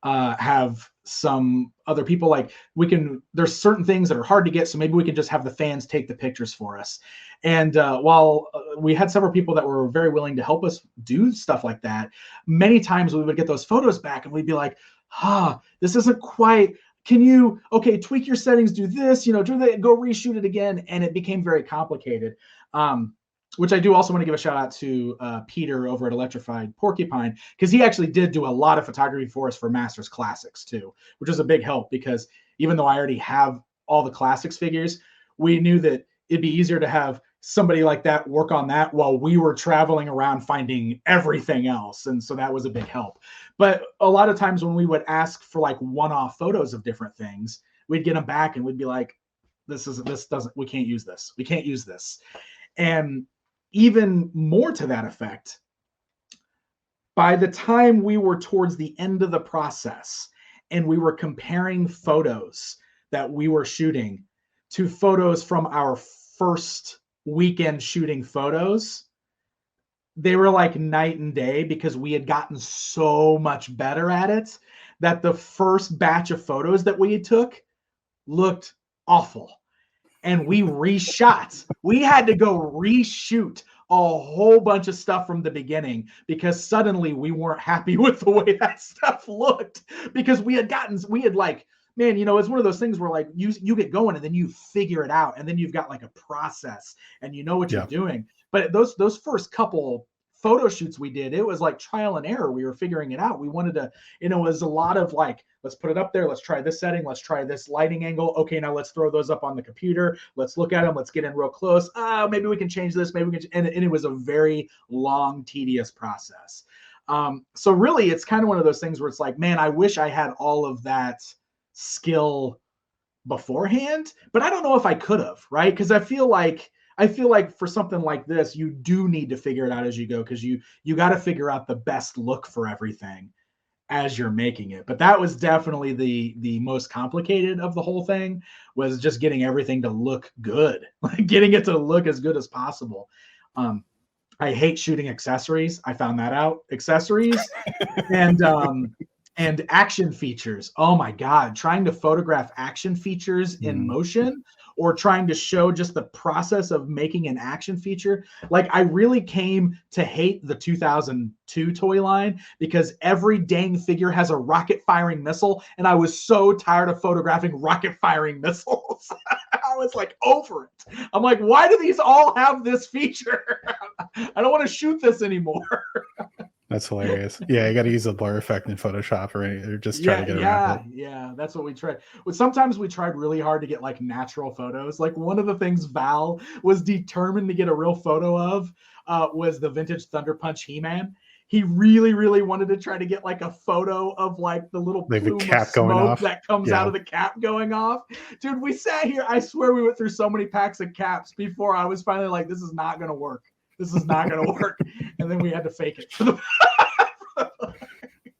have some other people, like there's certain things that are hard to get, so maybe we can just have the fans take the pictures for us. And while we had several people that were very willing to help us do stuff like that, many times we would get those photos back and we'd be like, this isn't quite, can you, tweak your settings, do this, go reshoot it again. And it became very complicated. Which I do also want to give a shout out to Peter over at Electrified Porcupine, because he actually did do a lot of photography for us for Masters Classics too, which was a big help, because even though I already have all the Classics figures, we knew that it'd be easier to have somebody like that work on that while we were traveling around finding everything else. And so that was a big help. But a lot of times when we would ask for like one-off photos of different things, we'd get them back and we'd be like, we can't use this. We can't use this. And even more to that effect, by the time we were towards the end of the process and we were comparing photos that we were shooting to photos from our first weekend shooting photos, they were like night and day, because we had gotten so much better at it that the first batch of photos that we took looked awful. And we reshot. We had to go reshoot a whole bunch of stuff from the beginning, because suddenly we weren't happy with the way that stuff looked, because we had like, man, it's one of those things where like you get going and then you figure it out, and then you've got like a process and you know what you're doing. But those first couple photo shoots we did, it was like trial and error. We were figuring it out. We wanted to, it was a lot of like, let's put it up there. Let's try this setting. Let's try this lighting angle. Okay, now let's throw those up on the computer. Let's look at them. Let's get in real close. Maybe we can change this. Maybe we can. And it was a very long, tedious process. So really, it's kind of one of those things where it's like, man, I wish I had all of that skill beforehand, but I don't know if I could have, right? Because I feel like for something like this, you do need to figure it out as you go, because you got to figure out the best look for everything as you're making it. But that was definitely the most complicated of the whole thing, was just getting everything to look good, like getting it to look as good as possible. I hate shooting accessories. I found that out. Accessories and action features. Oh my God, trying to photograph action features in motion, or trying to show just the process of making an action feature. Like, I really came to hate the 2002 toy line, because every dang figure has a rocket firing missile. And I was so tired of photographing rocket firing missiles. I was like over it. I'm like, why do these all have this feature? I don't want to shoot this anymore. That's hilarious. Yeah, you got to use a blur effect in Photoshop or just try to get around it. Yeah, that's what we tried. Well, sometimes we tried really hard to get like natural photos. Like, one of the things Val was determined to get a real photo of was the vintage Thunder Punch He-Man. He really, really wanted to try to get like a photo of like the little like plume the cap of smoke going off that comes out of the cap going off. Dude, we sat here. I swear we went through so many packs of caps before I was finally like, this is not going to work. This is not going to work. And then we had to fake it.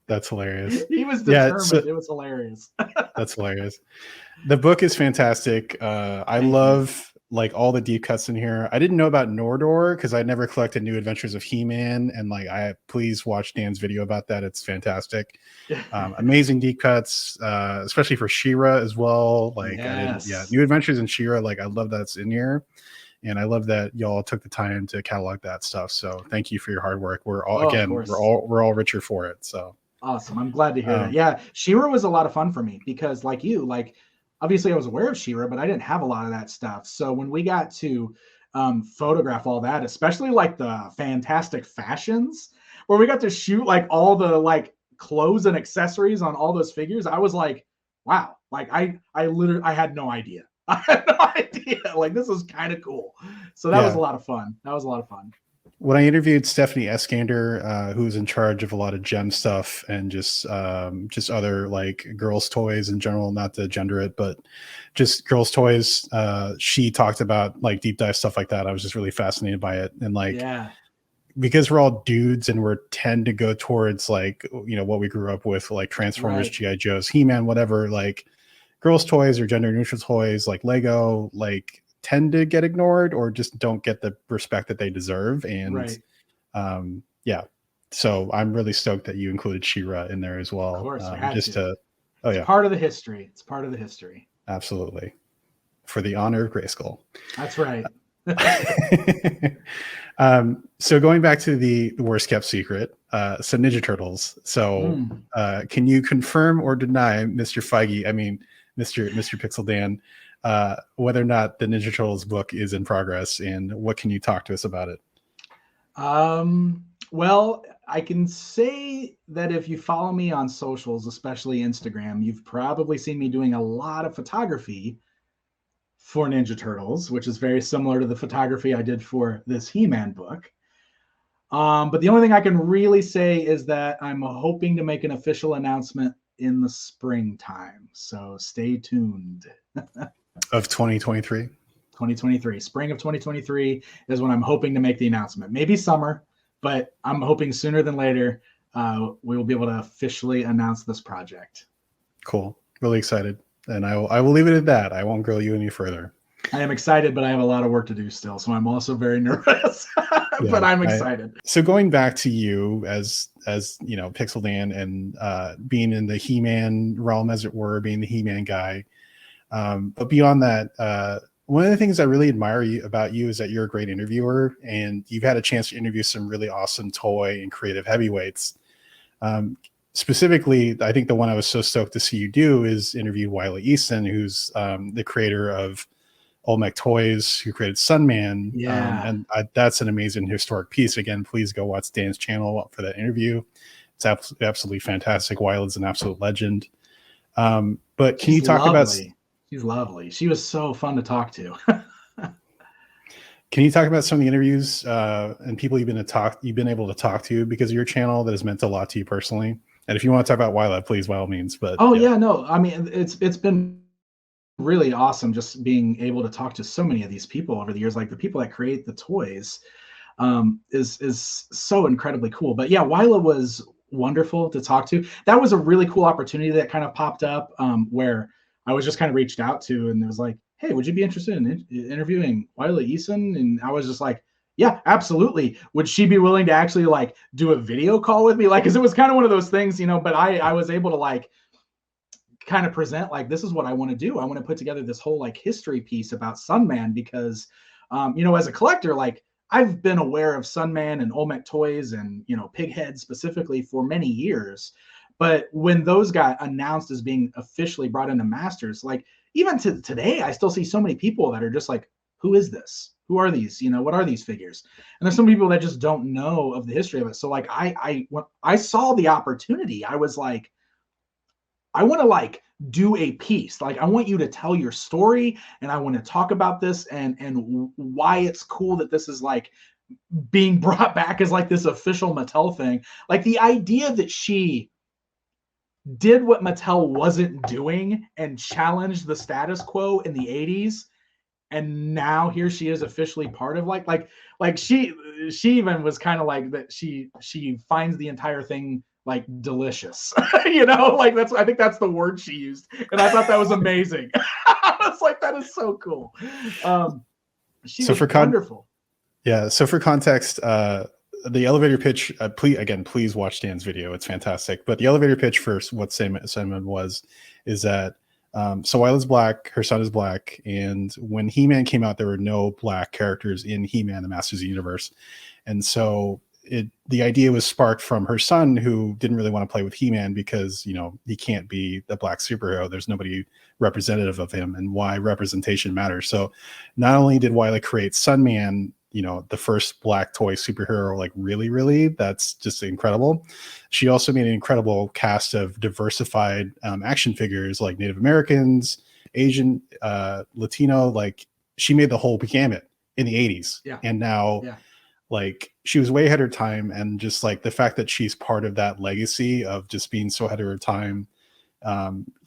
That's hilarious. He was Yeah, determined. It was hilarious. that's hilarious. The book is fantastic. I Thank love like all the deep cuts in here. I didn't know about Nordor because I never collected New Adventures of He-Man, and like I please watch Dan's video about that. It's fantastic. you. Amazing deep cuts, especially for She-Ra as well. Like I didn't, yeah, Yes. New Adventures in She-Ra. Like I love that's in here, and I love that y'all took the time to catalog that stuff. So thank you for your hard work. We're all Oh, of again, course. we're all richer for it. So Awesome. I'm glad to hear that. Yeah, She-Ra was a lot of fun for me because, like you, like obviously I was aware of She-Ra, but I didn't have a lot of that stuff. So when we got to photograph all that, especially like the fantastic fashions, where we got to shoot like all the like clothes and accessories on all those figures, I was like, wow, like I literally I had no idea. I had no idea. Like this is kind of cool. So that was a lot of fun. That was a lot of fun. When I interviewed Stephanie Eskander, who's in charge of a lot of gem stuff and just other like girls' toys in general, not to gender it, but just girls' toys, she talked about like deep dive stuff like that. I was just really fascinated by it, and like because we're all dudes and we're tend to go towards like what we grew up with, like Transformers, GI Joes, He-Man, whatever. Like girls' toys or gender neutral toys like Lego, like tend to get ignored or just don't get the respect that they deserve. And yeah, so I'm really stoked that you included She-Ra in there as well. Of course, it's part of the history. It's part of the history. Absolutely. For the honor of Grayskull. That's right. So going back to the worst kept secret, so Ninja Turtles. So can you confirm or deny, Mr. Feige, I mean, Mr. Pixel Dan, whether or not the Ninja Turtles book is in progress, and what can you talk to us about it? Well, I can say that if you follow me on socials, especially Instagram, you've probably seen me doing a lot of photography for Ninja Turtles, which is very similar to the photography I did for this He-Man book. But the only thing I can really say is that I'm hoping to make an official announcement in the springtime. So stay tuned. Of 2023? 2023. Spring of 2023 is when I'm hoping to make the announcement. Maybe summer, but I'm hoping sooner than later we will be able to officially announce this project. Cool. Really excited. And I will leave it at that. I won't grill you any further. I am excited, but I have a lot of work to do still. So I'm also very nervous, but I'm excited. So going back to you as Pixel Dan, and being in the He-Man realm, as it were, being the He-Man guy. But beyond that, one of the things I really admire about you is that you're a great interviewer, and you've had a chance to interview some really awesome toy and creative heavyweights. Specifically, I think the one I was so stoked to see you do is interview Wiley Easton, who's the creator of Olmec Toys, who created Sunman. And that's an amazing historic piece. Again, please go watch Dan's channel for that interview. It's absolutely fantastic. Wiley's an absolute legend. But can you talk about... She's lovely. She was so fun to talk to. Can you talk about some of the interviews and people you've been able to talk to because of your channel that has meant a lot to you personally? And if you want to talk about Wiley, please, by all means. But no, I mean, it's been really awesome just being able to talk to so many of these people over the years. Like the people that create the toys is so incredibly cool. But yeah, Wiley was wonderful to talk to. That was a really cool opportunity that kind of popped up where I was just kind of reached out to, and it was like, hey, would you be interested in interviewing Wiley Easton? And I was just like, yeah, absolutely. Would she be willing to actually like do a video call with me? Like, cause it was kind of one of those things, but I was able to like kind of present like, this is what I want to do. I want to put together this whole like history piece about Sunman because, as a collector, like I've been aware of Sunman and Olmec Toys and, Pighead specifically for many years. But when those got announced as being officially brought into Masters, like even to today, I still see so many people that are just like, who is this? Who are these? What are these figures? And there's some people that just don't know of the history of it. So like when I saw the opportunity, I was like, I want to like do a piece. Like I want you to tell your story, and I want to talk about this and why it's cool that this is like being brought back as like this official Mattel thing. Like the idea that she did what Mattel wasn't doing and challenged the status quo in the 80s, and now here she is officially part of like she even was kind of like that she finds the entire thing like delicious. You know, like I think that's the word she used. And I thought that was amazing. I was like, that is so cool. She was wonderful. Yeah. So for context, the elevator pitch, please watch Dan's video. It's fantastic. But the elevator pitch for what Simon is that so Wila's black, her son is black, and when He-Man came out, there were no black characters in He-Man, the Masters of the Universe, and so the idea was sparked from her son, who didn't really want to play with He-Man because, you know, he can't be the black superhero. There's nobody representative of him, and why representation matters. So not only did Wila create Sunman, you know, the first black toy superhero, like really, that's just incredible. She also made an incredible cast of diversified action figures, like Native Americans, Asian, Latino. Like, she made the whole gamut in the 80s. Yeah. And now, like, she was way ahead of her time. And just like the fact that she's part of that legacy of just being so ahead of her time,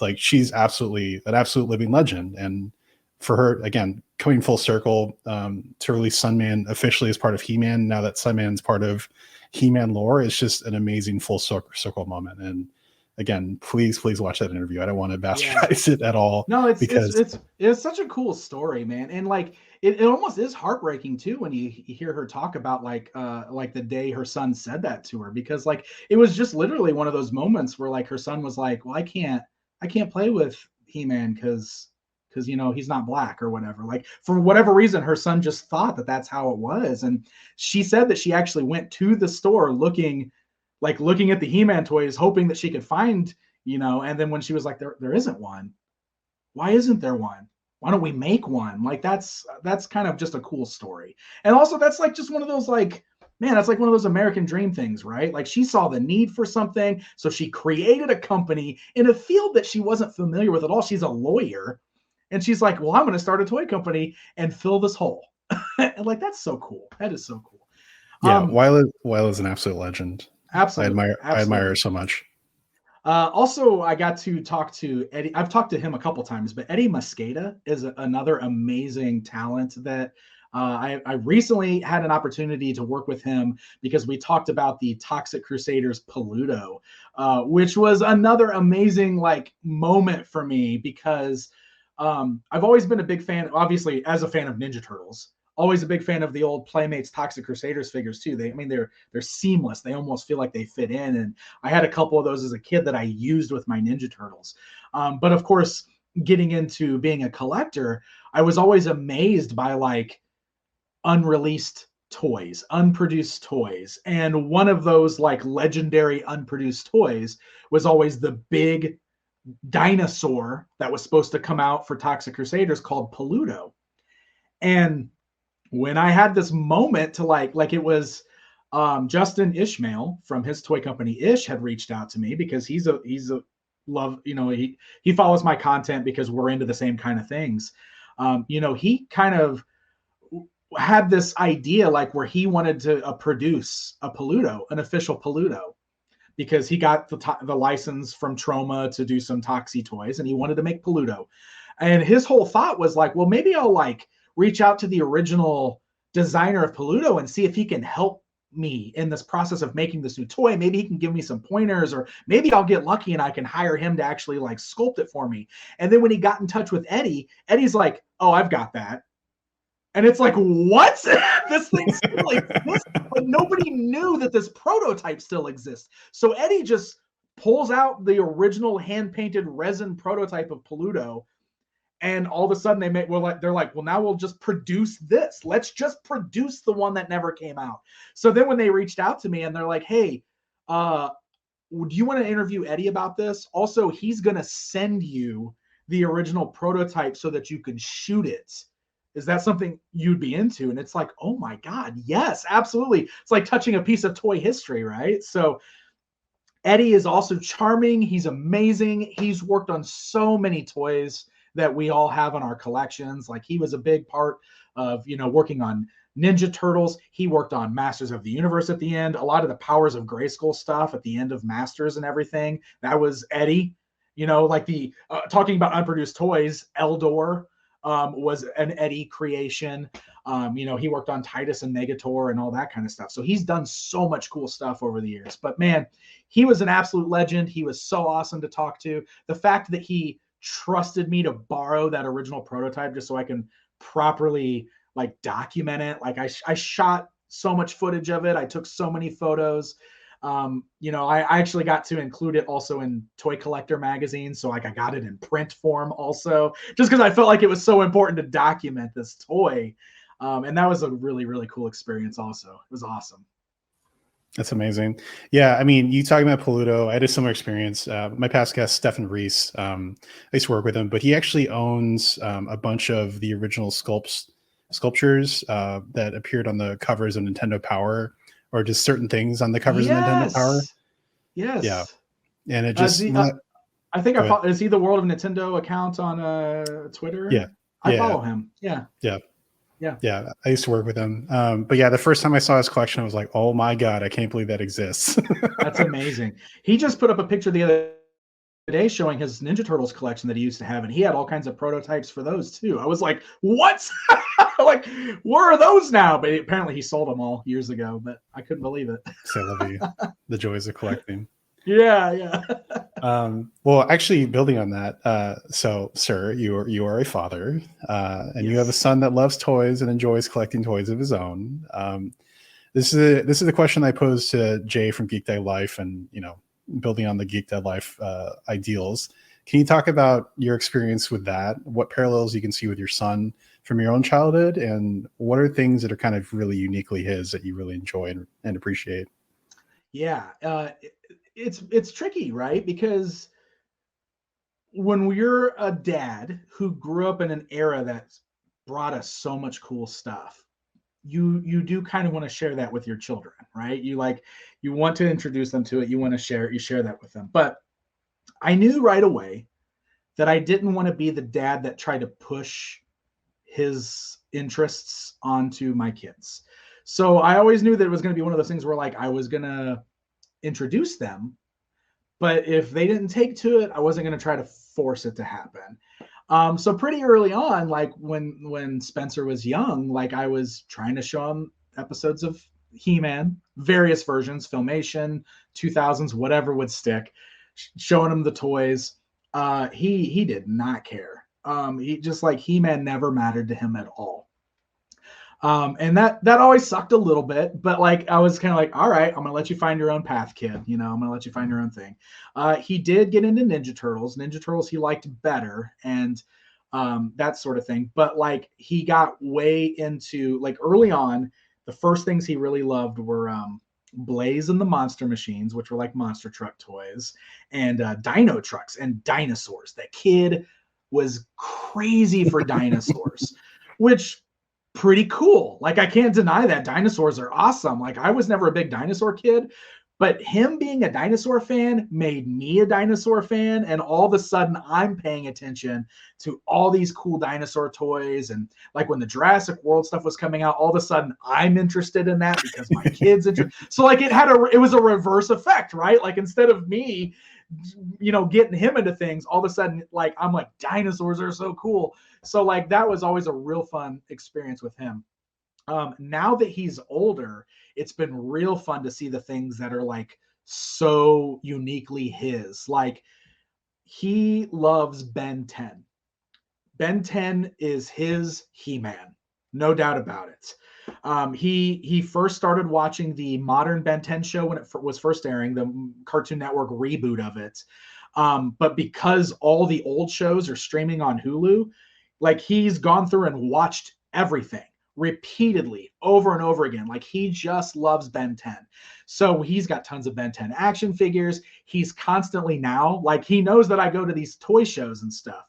like, she's absolutely an absolute living legend. And for her, again, coming full circle, to release Sunman officially as part of He-Man, now that Sunman's part of He-Man lore, is just an amazing full circle moment. And again, please watch that interview. I don't want to bastardize it at all. No, it's such a cool story, man. And like it almost is heartbreaking too when you hear her talk about like the day her son said that to her, because like it was just literally one of those moments where like her son was like, well, I can't play with He-Man because you know he's not black or whatever. Like, for whatever reason, her son just thought that that's how it was. And she said that she actually went to the store looking at the He-Man toys, hoping that she could find, you know, and then when she was like, there isn't one. Why isn't there one? Why don't we make one? Like, that's kind of just a cool story. And also that's like just one of those, like, man, that's like one of those American dream things, right? Like, she saw the need for something, so she created a company in a field that she wasn't familiar with at all. She's a lawyer. And she's like, well, I'm going to start a toy company and fill this hole. And like, that's so cool. That is so cool. Yeah, Wila's an absolute legend. Absolutely. I admire her so much. Also, I got to talk to Eddie. I've talked to him a couple times, but Eddie Mosqueda is another amazing talent that I recently had an opportunity to work with him because we talked about the Toxic Crusaders Peludo, which was another amazing like moment for me because I've always been a big fan, obviously, as a fan of Ninja Turtles, always a big fan of the old Playmates Toxic Crusaders figures too. They're seamless. They almost feel like they fit in. And I had a couple of those as a kid that I used with my Ninja Turtles. But of course, getting into being a collector, I was always amazed by like unreleased toys, unproduced toys. And one of those like legendary unproduced toys was always the big dinosaur that was supposed to come out for Toxic Crusaders called Peludo. And when I had this moment to like it was Justin Ishmael from his toy company Ish had reached out to me because he's a love, you know, he follows my content because we're into the same kind of things. You know, he kind of had this idea like where he wanted to produce a Peludo, an official Peludo, because he got the license from Troma to do some Toxie toys, and he wanted to make Peludo. And his whole thought was like, well, maybe I'll like reach out to the original designer of Peludo and see if he can help me in this process of making this new toy. Maybe he can give me some pointers, or maybe I'll get lucky and I can hire him to actually like sculpt it for me. And then when he got in touch with Eddie, Eddie's like, oh, I've got that. And it's like, what? This thing still exists, but nobody knew that this prototype still exists. So Eddie just pulls out the original hand-painted resin prototype of Peludo, and all of a sudden they're like, well, now we'll just produce this. Let's just produce the one that never came out. So then when they reached out to me and they're like, hey, do you want to interview Eddie about this? Also, he's going to send you the original prototype so that you can shoot it. Is that something you'd be into? And it's like, oh my God, yes, absolutely. It's like touching a piece of toy history, right? So Eddie is also charming. He's amazing. He's worked on so many toys that we all have in our collections. Like, he was a big part of, you know, working on Ninja Turtles. He worked on Masters of the Universe at the end. A lot of the Powers of Grayskull stuff at the end of Masters and everything, that was Eddie. You know, like the talking about unproduced toys, Eldor was an Eddie creation. He worked on Titus and Negator and all that kind of stuff. So he's done so much cool stuff over the years. But man, he was an absolute legend. He was so awesome to talk to. The fact that he trusted me to borrow that original prototype just so I can properly like document it. Like I shot so much footage of it. I took so many photos. I actually got to include it also in Toy Collector magazine. So like I got it in print form also, just because I felt like it was so important to document this toy. And that was a really, really cool experience also. It was awesome. That's amazing. Yeah, I mean, you talking about Paluto, I had a similar experience. My past guest, Stefan Reese, I used to work with him, but he actually owns a bunch of the original sculptures that appeared on the covers of Nintendo Power, or just certain things on the covers of Nintendo Power. Yes. Yeah. And it just... I think is he the World of Nintendo account on Twitter? Yeah. I follow him. Yeah. Yeah, I used to work with him. But yeah, the first time I saw his collection, I was like, oh my God, I can't believe that exists. That's amazing. He just put up a picture the other day showing his Ninja Turtles collection that he used to have, and he had all kinds of prototypes for those too. I was like, what? Like, where are those now? But apparently he sold them all years ago, but I couldn't believe it. So the joys of collecting. Yeah. Well, actually, building on that, so, sir, you are a father, and you have a son that loves toys and enjoys collecting toys of his own. This is the question I posed to Jay from Geek Day Life, and building on the Geek Day Life ideals. Can you talk about your experience with that? What parallels you can see with your son from your own childhood, and what are things that are kind of really uniquely his that you really enjoy and appreciate? Yeah. It's tricky, right? Because when you're a dad who grew up in an era that brought us so much cool stuff, you do kind of want to share that with your children, right? You want to introduce them to it. You want to share it. You share that with them. But I knew right away that I didn't want to be the dad that tried to push his interests onto my kids. So I always knew that it was going to be one of those things where like I was going to introduce them, but if they didn't take to it, I wasn't going to try to force it to happen. So pretty early on, like when Spencer was young, like I was trying to show him episodes of He-Man, various versions, Filmation, 2000s, whatever would stick, showing him the toys. He did not care. He just like He-Man never mattered to him at all. And that always sucked a little bit, but like I was kind of like, all right, I'm gonna let you find your own path, kid. I'm gonna let you find your own thing. He did get into Ninja Turtles. Ninja Turtles he liked better, and that sort of thing. But like he got way into like early on, the first things he really loved were Blaze and the Monster Machines, which were like monster truck toys, and Dino trucks and dinosaurs. That kid was crazy for dinosaurs, which pretty cool. Like I can't deny that dinosaurs are awesome. Like I was never a big dinosaur kid, but him being a dinosaur fan made me a dinosaur fan. And all of a sudden I'm paying attention to all these cool dinosaur toys. And like when the Jurassic World stuff was coming out, all of a sudden I'm interested in that because my kids so like it was a reverse effect, right? Like instead of me, getting him into things, all of a sudden, like I'm like, dinosaurs are so cool. So like that was always a real fun experience with him. Now that he's older, it's been real fun to see the things that are like so uniquely his. Like he loves Ben 10. Ben 10 is his He-Man, no doubt about it. He first started watching the modern Ben 10 show when it was first airing, the Cartoon Network reboot of it. But because all the old shows are streaming on Hulu, like he's gone through and watched everything repeatedly over and over again. Like he just loves Ben 10. So he's got tons of Ben 10 action figures. He's constantly now, like he knows that I go to these toy shows and stuff.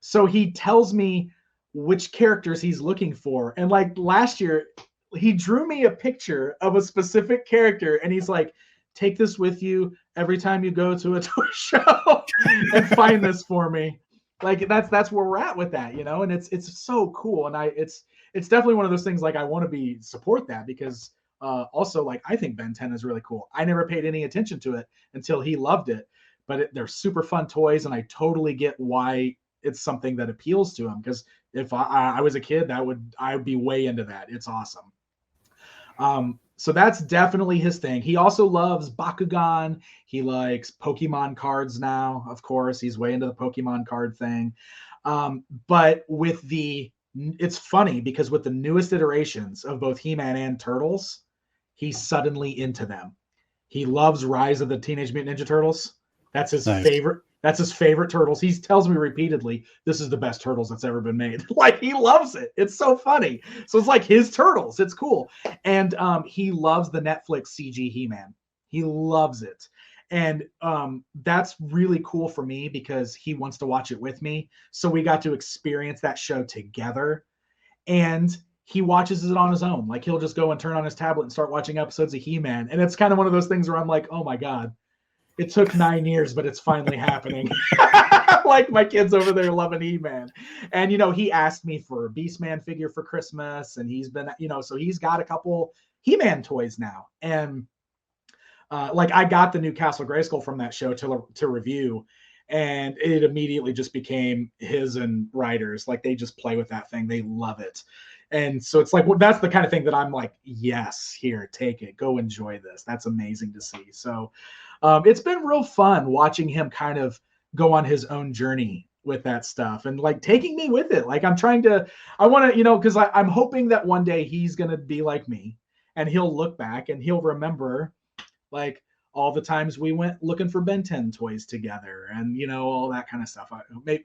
So he tells me which characters he's looking for. And like last year, he drew me a picture of a specific character and he's like, take this with you every time you go to a toy show and find this for me. Like that's where we're at with that, and it's so cool. And it's definitely one of those things like I want to support that because also like I think Ben 10 is really cool. I never paid any attention to it until he loved it, but they're super fun toys and I totally get why it's something that appeals to him. Because if I was a kid, I would be way into that. It's awesome. So that's definitely his thing. He also loves Bakugan. He likes Pokemon cards now, of course. He's way into the Pokemon card thing. But it's funny because with the newest iterations of both He-Man and Turtles, he's suddenly into them. He loves Rise of the Teenage Mutant Ninja Turtles. That's his favorite. That's his favorite Turtles. He tells me repeatedly, this is the best Turtles that's ever been made. Like, he loves it. It's so funny. So it's like his Turtles. It's cool. And he loves the Netflix CG He-Man. He loves it. And that's really cool for me because he wants to watch it with me. So we got to experience that show together. And he watches it on his own. Like, he'll just go and turn on his tablet and start watching episodes of He-Man. And it's kind of one of those things where I'm like, oh my God, it took 9 years, but it's finally happening. Like, my kid's over there loving He-Man. And, he asked me for a Beastman figure for Christmas. And he's been, so he's got a couple He-Man toys now. And I got the new Castle Grayskull from that show to review. And it immediately just became his and Ryder's. Like, they just play with that thing. They love it. And so it's like, well, that's the kind of thing that I'm like, yes, here, take it. Go enjoy this. That's amazing to see. So it's been real fun watching him kind of go on his own journey with that stuff and like taking me with it. Like, I want to, because I'm hoping that one day he's going to be like me and he'll look back and he'll remember like all the times we went looking for Ben 10 toys together and, all that kind of stuff.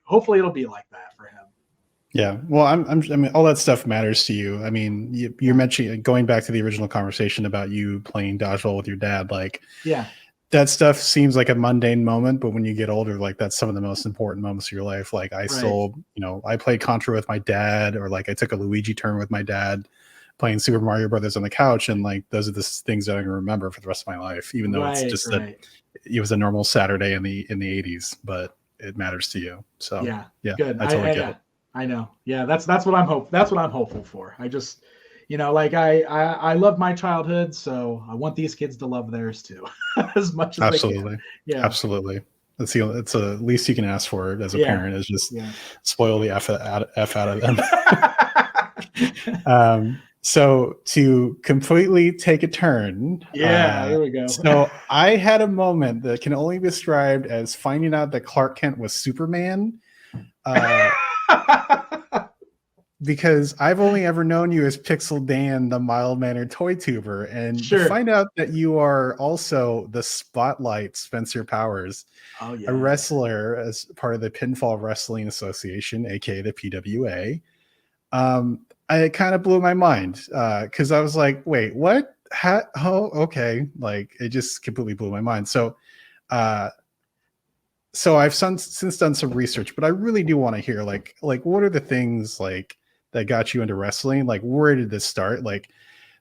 Hopefully it'll be like that for him. Yeah. Well, I mean, all that stuff matters to you. I mean, you're mentioning, going back to the original conversation about you playing dodgeball with your dad, like, yeah, that stuff seems like a mundane moment, but when you get older, like, that's some of the most important moments of your life. Like, I still, I played Contra with my dad, or like I took a Luigi turn with my dad playing Super Mario Brothers on the couch. And like, those are the things that I can remember for the rest of my life, even though it's just that it was a normal Saturday in the 80s, but it matters to you. So yeah, good. I totally get it. I know. Yeah. That's what I'm hopeful for. I just, I love my childhood, so I want these kids to love theirs too, as much as they can. Yeah, absolutely. It's the least you can ask for as a parent, is just spoil the F out of them. So to completely take a turn. Here we go. So I had a moment that can only be described as finding out that Clark Kent was Superman. Because I've only ever known you as Pixel Dan, the mild-mannered toy tuber, and to find out that you are also the Spotlight Spencer Powers, a wrestler as part of the Pinfall Wrestling Association, aka the PWA. It kind of blew my mind because I was like, wait, what? Okay. Like, it just completely blew my mind. So I've since done some research, but I really do want to hear like what are the things like that got you into wrestling? Like, where did this start? Like,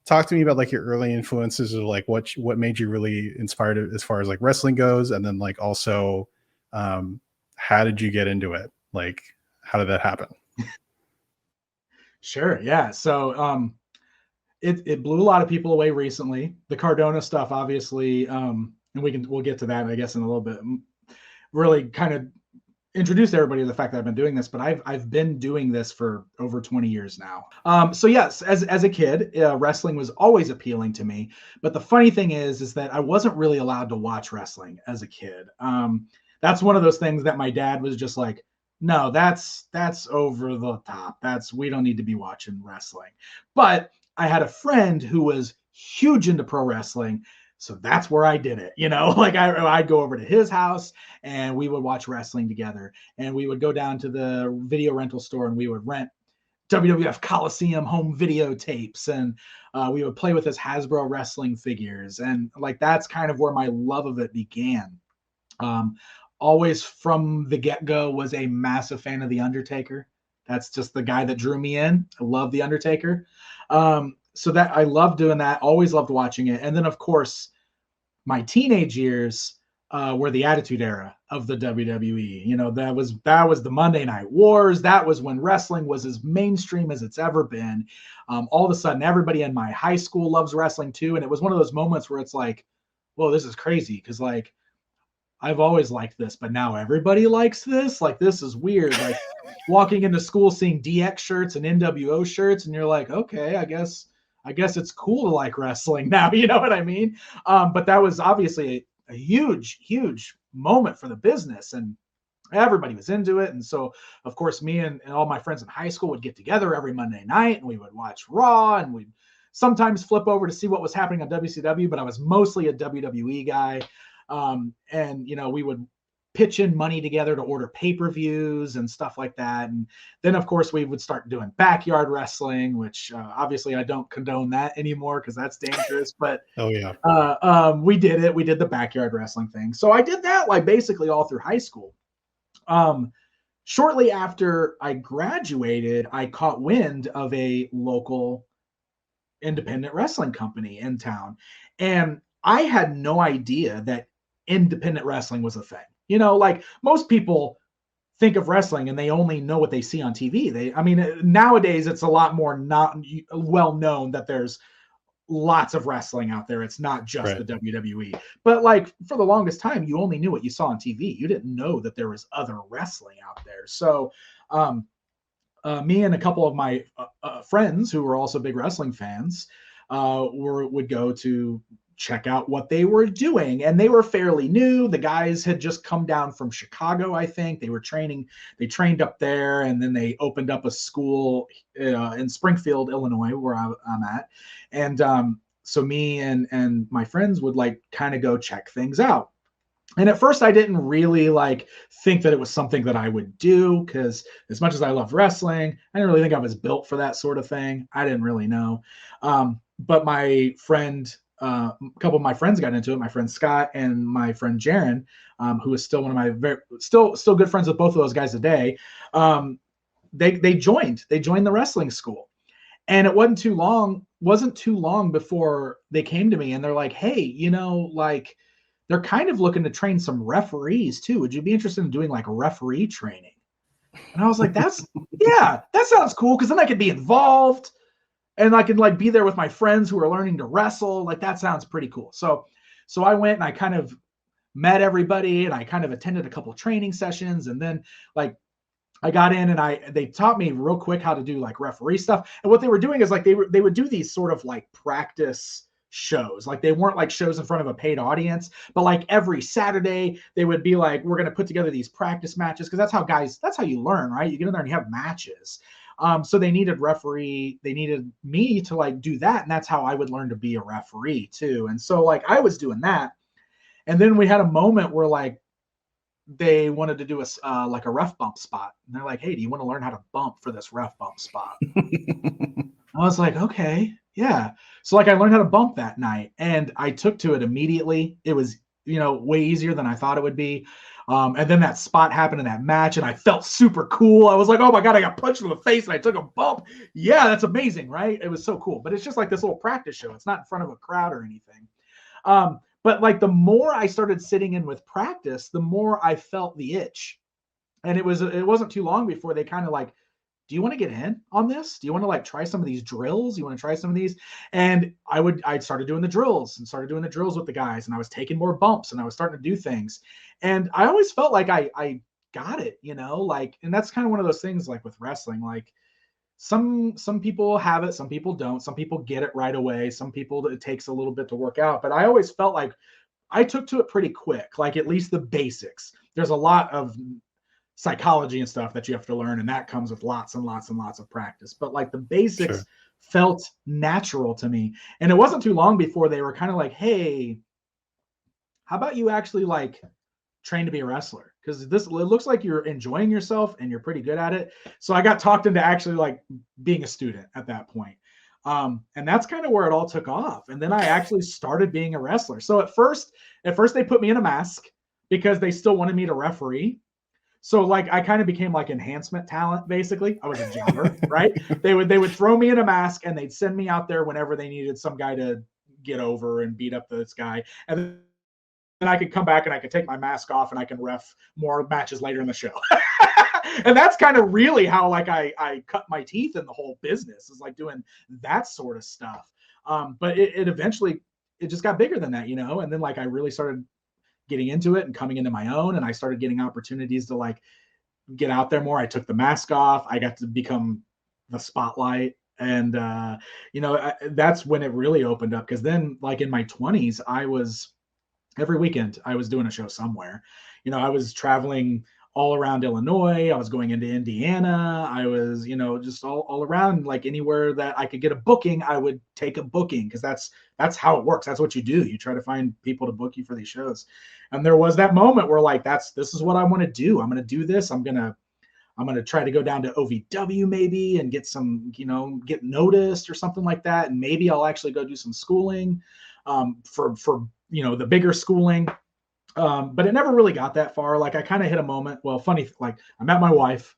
talk to me about like your early influences, or like what made you really inspired as far as like wrestling goes, and then like also how did you get into it? Like, how did that happen? Sure. Yeah. So it blew a lot of people away recently. The Cardona stuff, obviously, and we'll get to that, I guess, in a little bit. Really kind of introduced everybody to the fact that I've been doing this, but I've been doing this for over 20 years now. So yes, as a kid, wrestling was always appealing to me. But the funny thing is that I wasn't really allowed to watch wrestling as a kid. That's one of those things that my dad was just like, no, that's over the top. We don't need to be watching wrestling. But I had a friend who was huge into pro wrestling. So that's where I did it. Like I'd go over to his house and we would watch wrestling together, and we would go down to the video rental store and we would rent WWF Coliseum home videotapes, and we would play with his Hasbro wrestling figures. And like, that's kind of where my love of it began. Always from the get-go was a massive fan of The Undertaker. That's just the guy that drew me in. I love The Undertaker. So that I loved doing that, always loved watching it. And then of course, my teenage years were the Attitude Era of the WWE. That was the Monday Night Wars. That was when wrestling was as mainstream as it's ever been. All of a sudden, everybody in my high school loves wrestling too. And it was one of those moments where it's like, whoa, this is crazy. Because like, I've always liked this, but now everybody likes this. Like, this is weird. Like walking into school, seeing DX shirts and NWO shirts, and you're like, okay, I guess it's cool to like wrestling now. You know what I mean? But that was obviously a huge, huge moment for the business, and everybody was into it. And so, of course, me and all my friends in high school would get together every Monday night, and we would watch Raw, and we'd sometimes flip over to see what was happening on WCW, but I was mostly a WWE guy. And, you know, we would pitch in money together to order pay-per-views and stuff like that. And then, of course, we would start doing backyard wrestling, which obviously I don't condone that anymore because that's dangerous. But oh yeah, we did it. We did the backyard wrestling thing. So I did that like basically all through high school. Shortly after I graduated, I caught wind of a local independent wrestling company in town. And I had no idea that independent wrestling was a thing. You know, like most people think of wrestling and they only know what they see on TV. I mean, nowadays it's a lot more not well known that there's lots of wrestling out there. It's not just the WWE. But like for the longest time, you only knew what you saw on TV. You didn't know that there was other wrestling out there. So me and a couple of my friends who were also big wrestling fans would go to check out what they were doing, and they were fairly new. The guys had just come down from Chicago, I think. They trained up there, and then they opened up a school in Springfield, Illinois, where I'm at. And so me and my friends would like kind of go check things out. And at first I didn't really like think that it was something that I would do, because as much as I love wrestling, I didn't really think I was built for that sort of thing. I didn't really know. But my friend, a couple of my friends got into it. My friend Scott and my friend Jaron, who is still one of my still good friends with both of those guys today. They joined the wrestling school, and it wasn't too long before they came to me and they're like, hey, you know, like they're kind of looking to train some referees too. Would you be interested in doing like referee training? And I was like, yeah, that sounds cool, because then I could be involved and I can like be there with my friends who are learning to wrestle. Like that sounds pretty cool. So I went and I kind of met everybody, and I kind of attended a couple of training sessions, and then like I got in and they taught me real quick how to do like referee stuff. And what they were doing is like they would do these sort of like practice shows. Like they weren't like shows in front of a paid audience, but like every Saturday they would be like, we're going to put together these practice matches, because that's how you learn, right? You get in there and you have matches. So they needed me to like do that, and that's how I would learn to be a referee too. And so like I was doing that, and then we had a moment where like they wanted to do like a ref bump spot, and they're like, hey, do you want to learn how to bump for this ref bump spot? I was like, okay, yeah. So like I learned how to bump that night, and I took to it immediately. It was, you know, way easier than I thought it would be. And then that spot happened in that match, and I felt super cool. I was like, oh my God, I got punched in the face and I took a bump. Yeah, that's amazing, right? It was so cool. But it's just like this little practice show. It's not in front of a crowd or anything. But like the more I started sitting in with practice, the more I felt the itch. And it wasn't too long before they kind of like, do you want to get in on this? Do you want to like try some of these drills? You want to try some of these? And I started doing the drills with the guys, and I was taking more bumps, and I was starting to do things. And I always felt like I got it, you know, like, and that's kind of one of those things like with wrestling, like some people have it, some people don't, some people get it right away. Some people, it takes a little bit to work out, but I always felt like I took to it pretty quick, like at least the basics. There's a lot of psychology and stuff that you have to learn, and that comes with lots and lots and lots of practice, but like the basics felt natural to me. And it wasn't too long before they were kind of like, hey, how about you actually like train to be a wrestler, because it looks like you're enjoying yourself and you're pretty good at it. So I got talked into actually like being a student at that point. And that's kind of where it all took off. And then I actually started being a wrestler. So at first they put me in a mask because they still wanted me to referee. So like I kind of became like enhancement talent, basically. I was a jobber, right? They would throw me in a mask, and they'd send me out there whenever they needed some guy to get over and beat up this guy. And then I could come back and I could take my mask off, and I can ref more matches later in the show. And that's kind of really how like I cut my teeth in the whole business, is like doing that sort of stuff. But it eventually, it just got bigger than that, you know? And then like I really started getting into it and coming into my own. And I started getting opportunities to like get out there more. I took the mask off. I got to become the spotlight. And, that's when it really opened up. Cause then like in my 20s, every weekend I was doing a show somewhere. I was traveling all around Illinois. I was going into Indiana. I was, just all around, like anywhere that I could get a booking, I would take a booking, because that's how it works. That's what you do. You try to find people to book you for these shows. And there was that moment where like, this is what I want to do. I'm going to do this. I'm going to try to go down to OVW maybe and get some, get noticed or something like that. And maybe I'll actually go do some schooling for the bigger schooling. But it never really got that far. Like I kind of hit a moment. Well, funny, like I met my wife,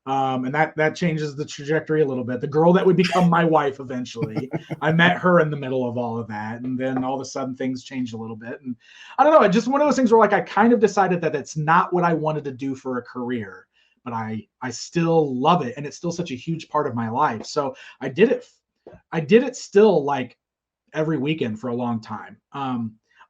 and that changes the trajectory a little bit. The girl that would become my wife eventually, I met her in the middle of all of that, and then all of a sudden things changed a little bit. And I don't know, just one of those things where like I kind of decided that it's not what I wanted to do for a career, but I still love it, and it's still such a huge part of my life. So I did it still like every weekend for a long time.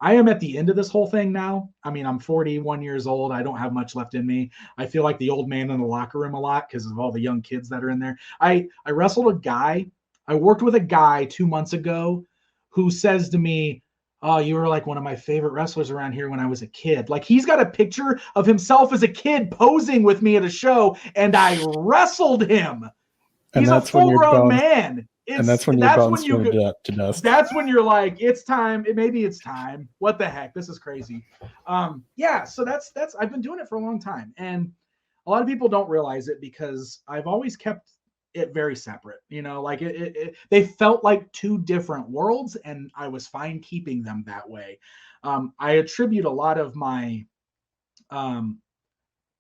I am at the end of this whole thing now. I mean, I'm 41 years old. I don't have much left in me. I feel like the old man in the locker room a lot because of all the young kids that are in there. I wrestled a guy. I worked with a guy 2 months ago who says to me, "Oh, you were like one of my favorite wrestlers around here when I was a kid." Like he's got a picture of himself as a kid posing with me at a show, and I wrestled him. He's a full-grown man. That's when your bones go to dust. That's when you're like, it's time. Maybe it's time. What the heck? This is crazy. So that's I've been doing it for a long time, and a lot of people don't realize it because I've always kept it very separate. Like they felt like two different worlds, and I was fine keeping them that way. I attribute a lot of my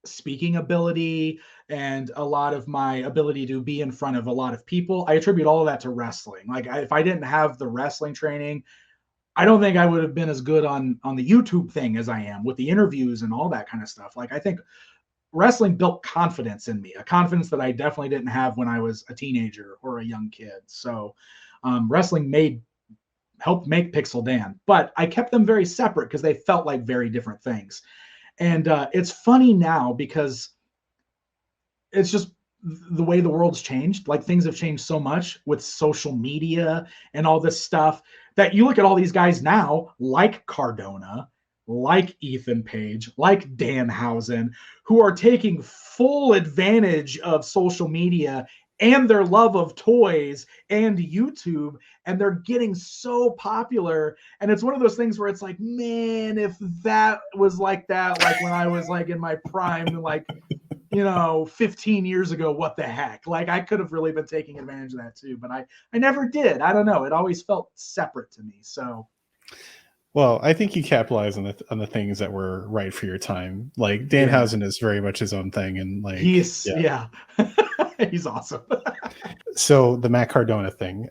speaking ability and a lot of my ability to be in front of a lot of people. I attribute all of that to wrestling. Like if I didn't have the wrestling training, I don't think I would have been as good on the YouTube thing as I am with the interviews and all that kind of stuff. Like I think wrestling built confidence in me, a confidence that I definitely didn't have when I was a teenager or a young kid. So wrestling helped make Pixel Dan, but I kept them very separate because they felt like very different things. And it's funny now because it's just the way the world's changed. Like things have changed so much with social media and all this stuff that you look at all these guys now, like Cardona, like Ethan Page, like Danhausen, who are taking full advantage of social media and their love of toys and YouTube, and they're getting so popular. And it's one of those things where it's like, man, if that was like that, like when I was like in my prime, like, 15 years ago, what the heck? Like I could have really been taking advantage of that too, but I never did. I don't know. It always felt separate to me. So. Well, I think you capitalize on the things that were right for your time. Like Danhausen is very much his own thing, and like he's he's awesome. So the Matt Cardona thing.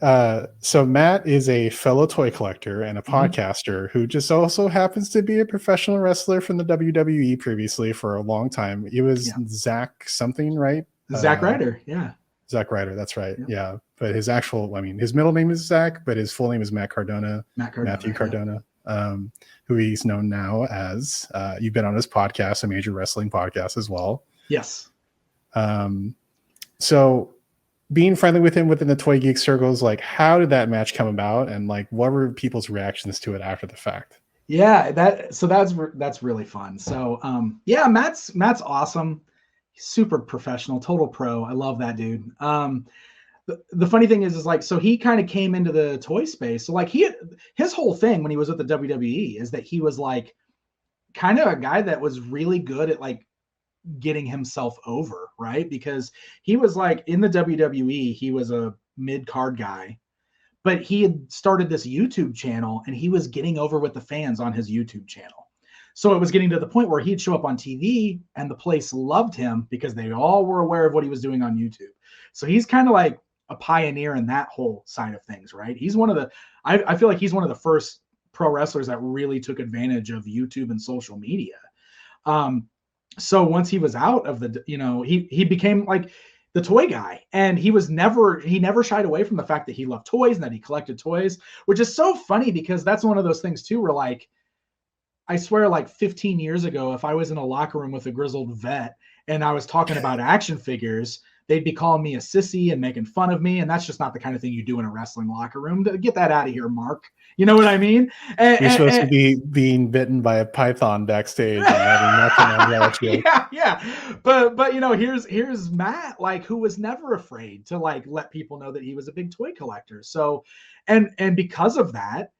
So Matt is a fellow toy collector and a podcaster who just also happens to be a professional wrestler from the WWE previously for a long time. He was Zach something, right? Zach Ryder, yeah. Zach Ryder, that's right. Yeah. But his his middle name is Zach, but his full name is Matt Cardona. Matthew Cardona. Who he's known now as. You've been on his podcast, a major wrestling podcast as well. Yes. So being friendly with him within the Toy Geek circles, like how did that match come about, and like what were people's reactions to it after the fact? Yeah, that's really fun. So Matt's awesome. He's super professional, total pro. I love that dude. The funny thing is like, so he kind of came into the toy space. So like his whole thing when he was with the WWE is that he was like kind of a guy that was really good at like getting himself over, right? Because he was like in the WWE, he was a mid-card guy, but he had started this YouTube channel and he was getting over with the fans on his YouTube channel. So it was getting to the point where he'd show up on TV and the place loved him because they all were aware of what he was doing on YouTube. So he's kind of like a pioneer in that whole side of things, right? He's one of the, I feel like he's one of the first pro wrestlers that really took advantage of YouTube and social media. So once he was out of the, he became like the toy guy, and he never shied away from the fact that he loved toys and that he collected toys, which is so funny because that's one of those things too, where like, I swear, like 15 years ago, if I was in a locker room with a grizzled vet and I was talking about action figures, they'd be calling me a sissy and making fun of me. And that's just not the kind of thing you do in a wrestling locker room. Get that out of here, Mark. You know what I mean? You're supposed to be being bitten by a python backstage and having nothing on that. Yeah. But you know, here's Matt, like, who was never afraid to like let people know that he was a big toy collector. So, and because of that,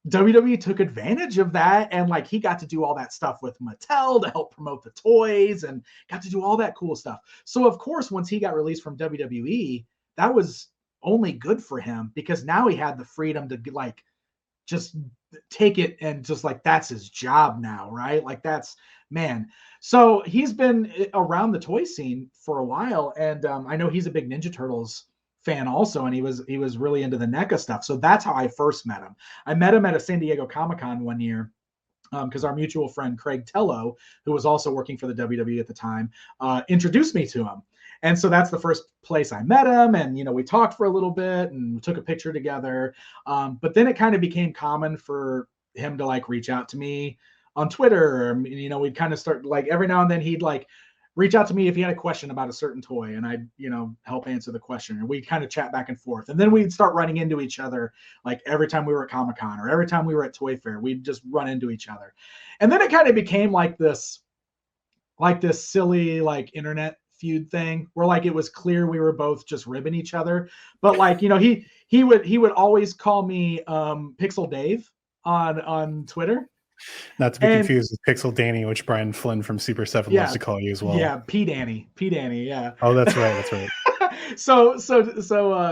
WWE took advantage of that, and like he got to do all that stuff with Mattel to help promote the toys and got to do all that cool stuff. So of course, once he got released from WWE, that was only good for him because now he had the freedom to like just take it and just like that's his job now, right? Like that's man. So he's been around the toy scene for a while, and I know he's a big Ninja Turtles fan also, and he was really into the NECA stuff. So that's how I first met him. I met him at a San Diego Comic-Con one year because our mutual friend Craig Tello, who was also working for the WWE at the time, introduced me to him. And so that's the first place I met him. And, you know, we talked for a little bit and took a picture together. But then it kind of became common for him to like reach out to me on Twitter. You know, we'd kind of start like every now and then he'd like reach out to me if he had a question about a certain toy, and I'd, you know, help answer the question, and we'd kind of chat back and forth. And then we'd start running into each other like every time we were at Comic-Con or every time we were at Toy Fair, we'd just run into each other. And then it kind of became like this silly like internet feud thing where like it was clear we were both just ribbing each other. But like, you know, he would always call me Pixel Dave on Twitter. Not to be confused with Pixel Danny, which Brian Flynn from Super 7 loves to call you as well. Yeah, P Danny, yeah. Oh, that's right. So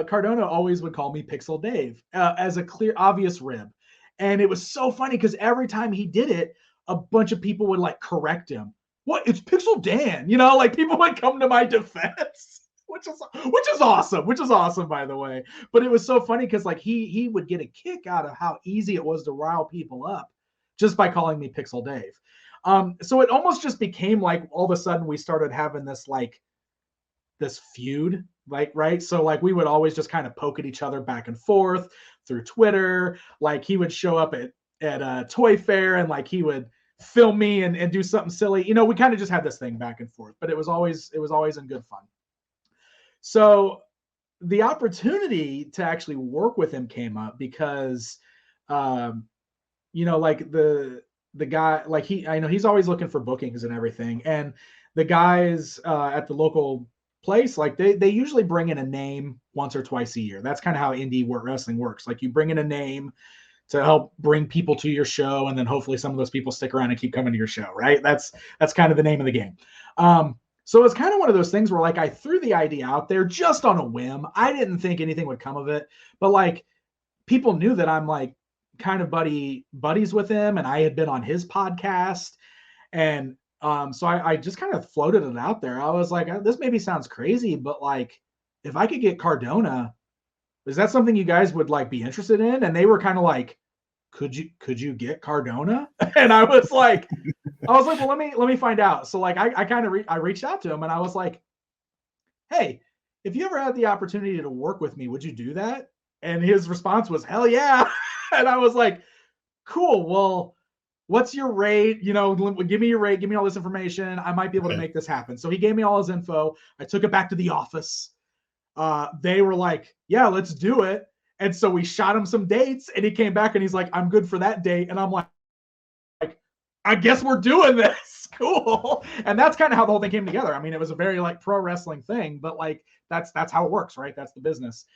Cardona always would call me Pixel Dave as a clear, obvious rib. And it was so funny because every time he did it, a bunch of people would like correct him. What? It's Pixel Dan. You know, like people would come to my defense, which is awesome, by the way. But it was so funny because like he would get a kick out of how easy it was to rile people up just by calling me Pixel Dave. So it almost just became like all of a sudden we started having this feud, like, right? So like we would always just kind of poke at each other back and forth through Twitter. Like he would show up at a Toy Fair and like he would film me and do something silly. You know, we kind of just had this thing back and forth, but it was always in good fun. So the opportunity to actually work with him came up because you know, like the guy, like I know he's always looking for bookings and everything. And the guys at the local place, like they usually bring in a name once or twice a year. That's kind of how indie wrestling works. Like you bring in a name to help bring people to your show, and then hopefully some of those people stick around and keep coming to your show, right? That's kind of the name of the game. So it's kind of one of those things where like I threw the idea out there just on a whim. I didn't think anything would come of it, but like people knew that I'm like kind of buddies with him, and I had been on his podcast, and so I just kind of floated it out there. I was like, this maybe sounds crazy, but like if I could get Cardona, is that something you guys would like be interested in? And they were kind of like, could you get Cardona? And I was like, well, let me find out. So like I reached out to him and I was like, hey, if you ever had the opportunity to work with me, would you do that? And his response was, hell yeah. And I was like, cool. Well, what's your rate? You know, give me your rate. Give me all this information. I might be able to make this happen. So he gave me all his info. I took it back to the office. They were like, yeah, let's do it. And so we shot him some dates and he came back and he's like, I'm good for that date. And I'm like, I guess we're doing this. Cool. And that's kind of how the whole thing came together. I mean, it was a very like pro wrestling thing, but like that's how it works, right? That's the business.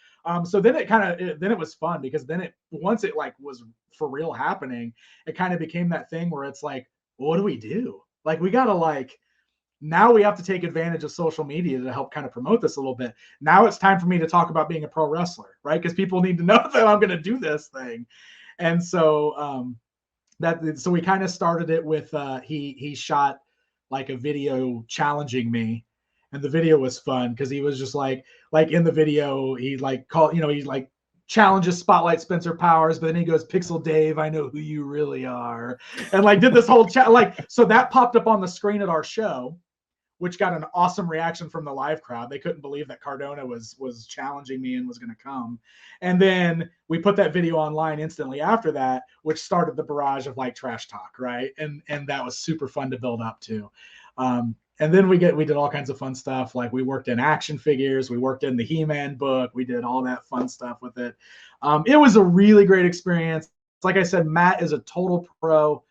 So then it was fun because then once it like was for real happening, it kind of became that thing where it's like, well, what do we do? Like we gotta like now we have to take advantage of social media to help kind of promote this a little bit. Now it's time for me to talk about being a pro wrestler, right? Because people need to know that I'm going to do this thing. And so so we kind of started it with he shot like a video challenging me, and the video was fun because he was just like in the video he like called, you know, he like challenges Spotlight Spencer Powers, but then he goes, Pixel Dave, I know who you really are, and like did this whole chat. Like, so that popped up on the screen at our show which got an awesome reaction from the live crowd. They couldn't believe that Cardona was challenging me and was going to come. And then we put that video online instantly after that, which started the barrage of like trash talk, right? And that was super fun to build up to. And then we did all kinds of fun stuff. Like we worked in action figures, we worked in the He-Man book, we did all that fun stuff with it. It was a really great experience. Like I said, Matt is a total pro.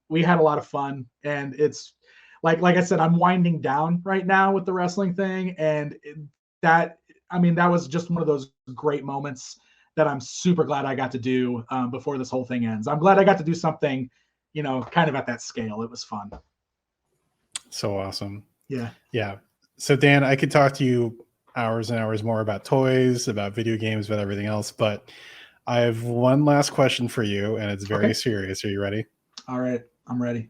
We had a lot of fun, and it's like I said, I'm winding down right now with the wrestling thing, and that was just one of those great moments that I'm super glad I got to do before this whole thing ends. I'm glad I got to do something, kind of at that scale. It was fun. So awesome. Yeah. So Dan, I could talk to you hours and hours more about toys, about video games, about everything else, but I have one last question for you, and it's very serious. Are you ready? All right, I'm ready.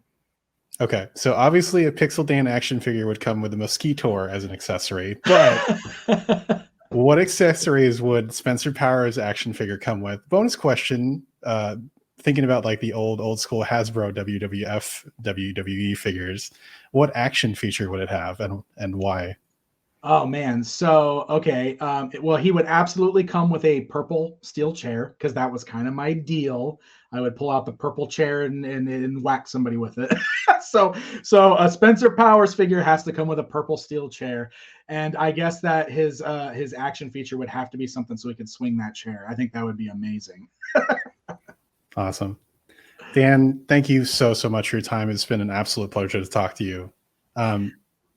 Okay, so obviously a Pixel Dan action figure would come with a Mosquitour as an accessory, but what accessories would Spencer Powers action figure come with? Bonus question, thinking about like the old school Hasbro WWF WWE figures, what action feature would it have, and why? Oh man. So, okay. Well, he would absolutely come with a purple steel chair, because that was kind of my deal. I would pull out the purple chair and whack somebody with it. so a Spencer Powers figure has to come with a purple steel chair. And I guess that his action feature would have to be something so he could swing that chair. I think that would be amazing. Awesome. Dan, thank you so much for your time. It's been an absolute pleasure to talk to you.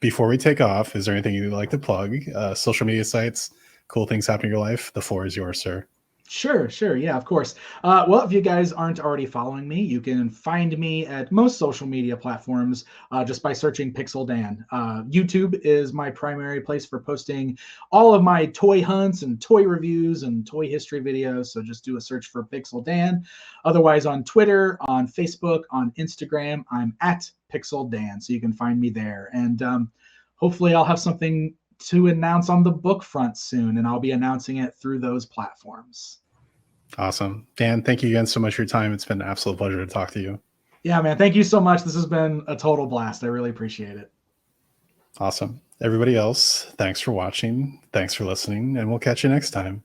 Before we take off, is there anything you'd like to plug? Social media sites, cool things happening in your life? The floor is yours, sir. Sure. Yeah, of course. Well, if you guys aren't already following me, you can find me at most social media platforms just by searching Pixel Dan. YouTube is my primary place for posting all of my toy hunts and toy reviews and toy history videos. So just do a search for Pixel Dan. Otherwise, on Twitter, on Facebook, on Instagram, I'm at Pixel Dan. So you can find me there. And hopefully I'll have something to announce on the book front soon, and I'll be announcing it through those platforms. Awesome. Dan, thank you again so much for your time. It's been an absolute pleasure to talk to you. Yeah, man. Thank you so much. This has been a total blast. I really appreciate it. Awesome. Everybody else, thanks for watching. Thanks for listening, and we'll catch you next time.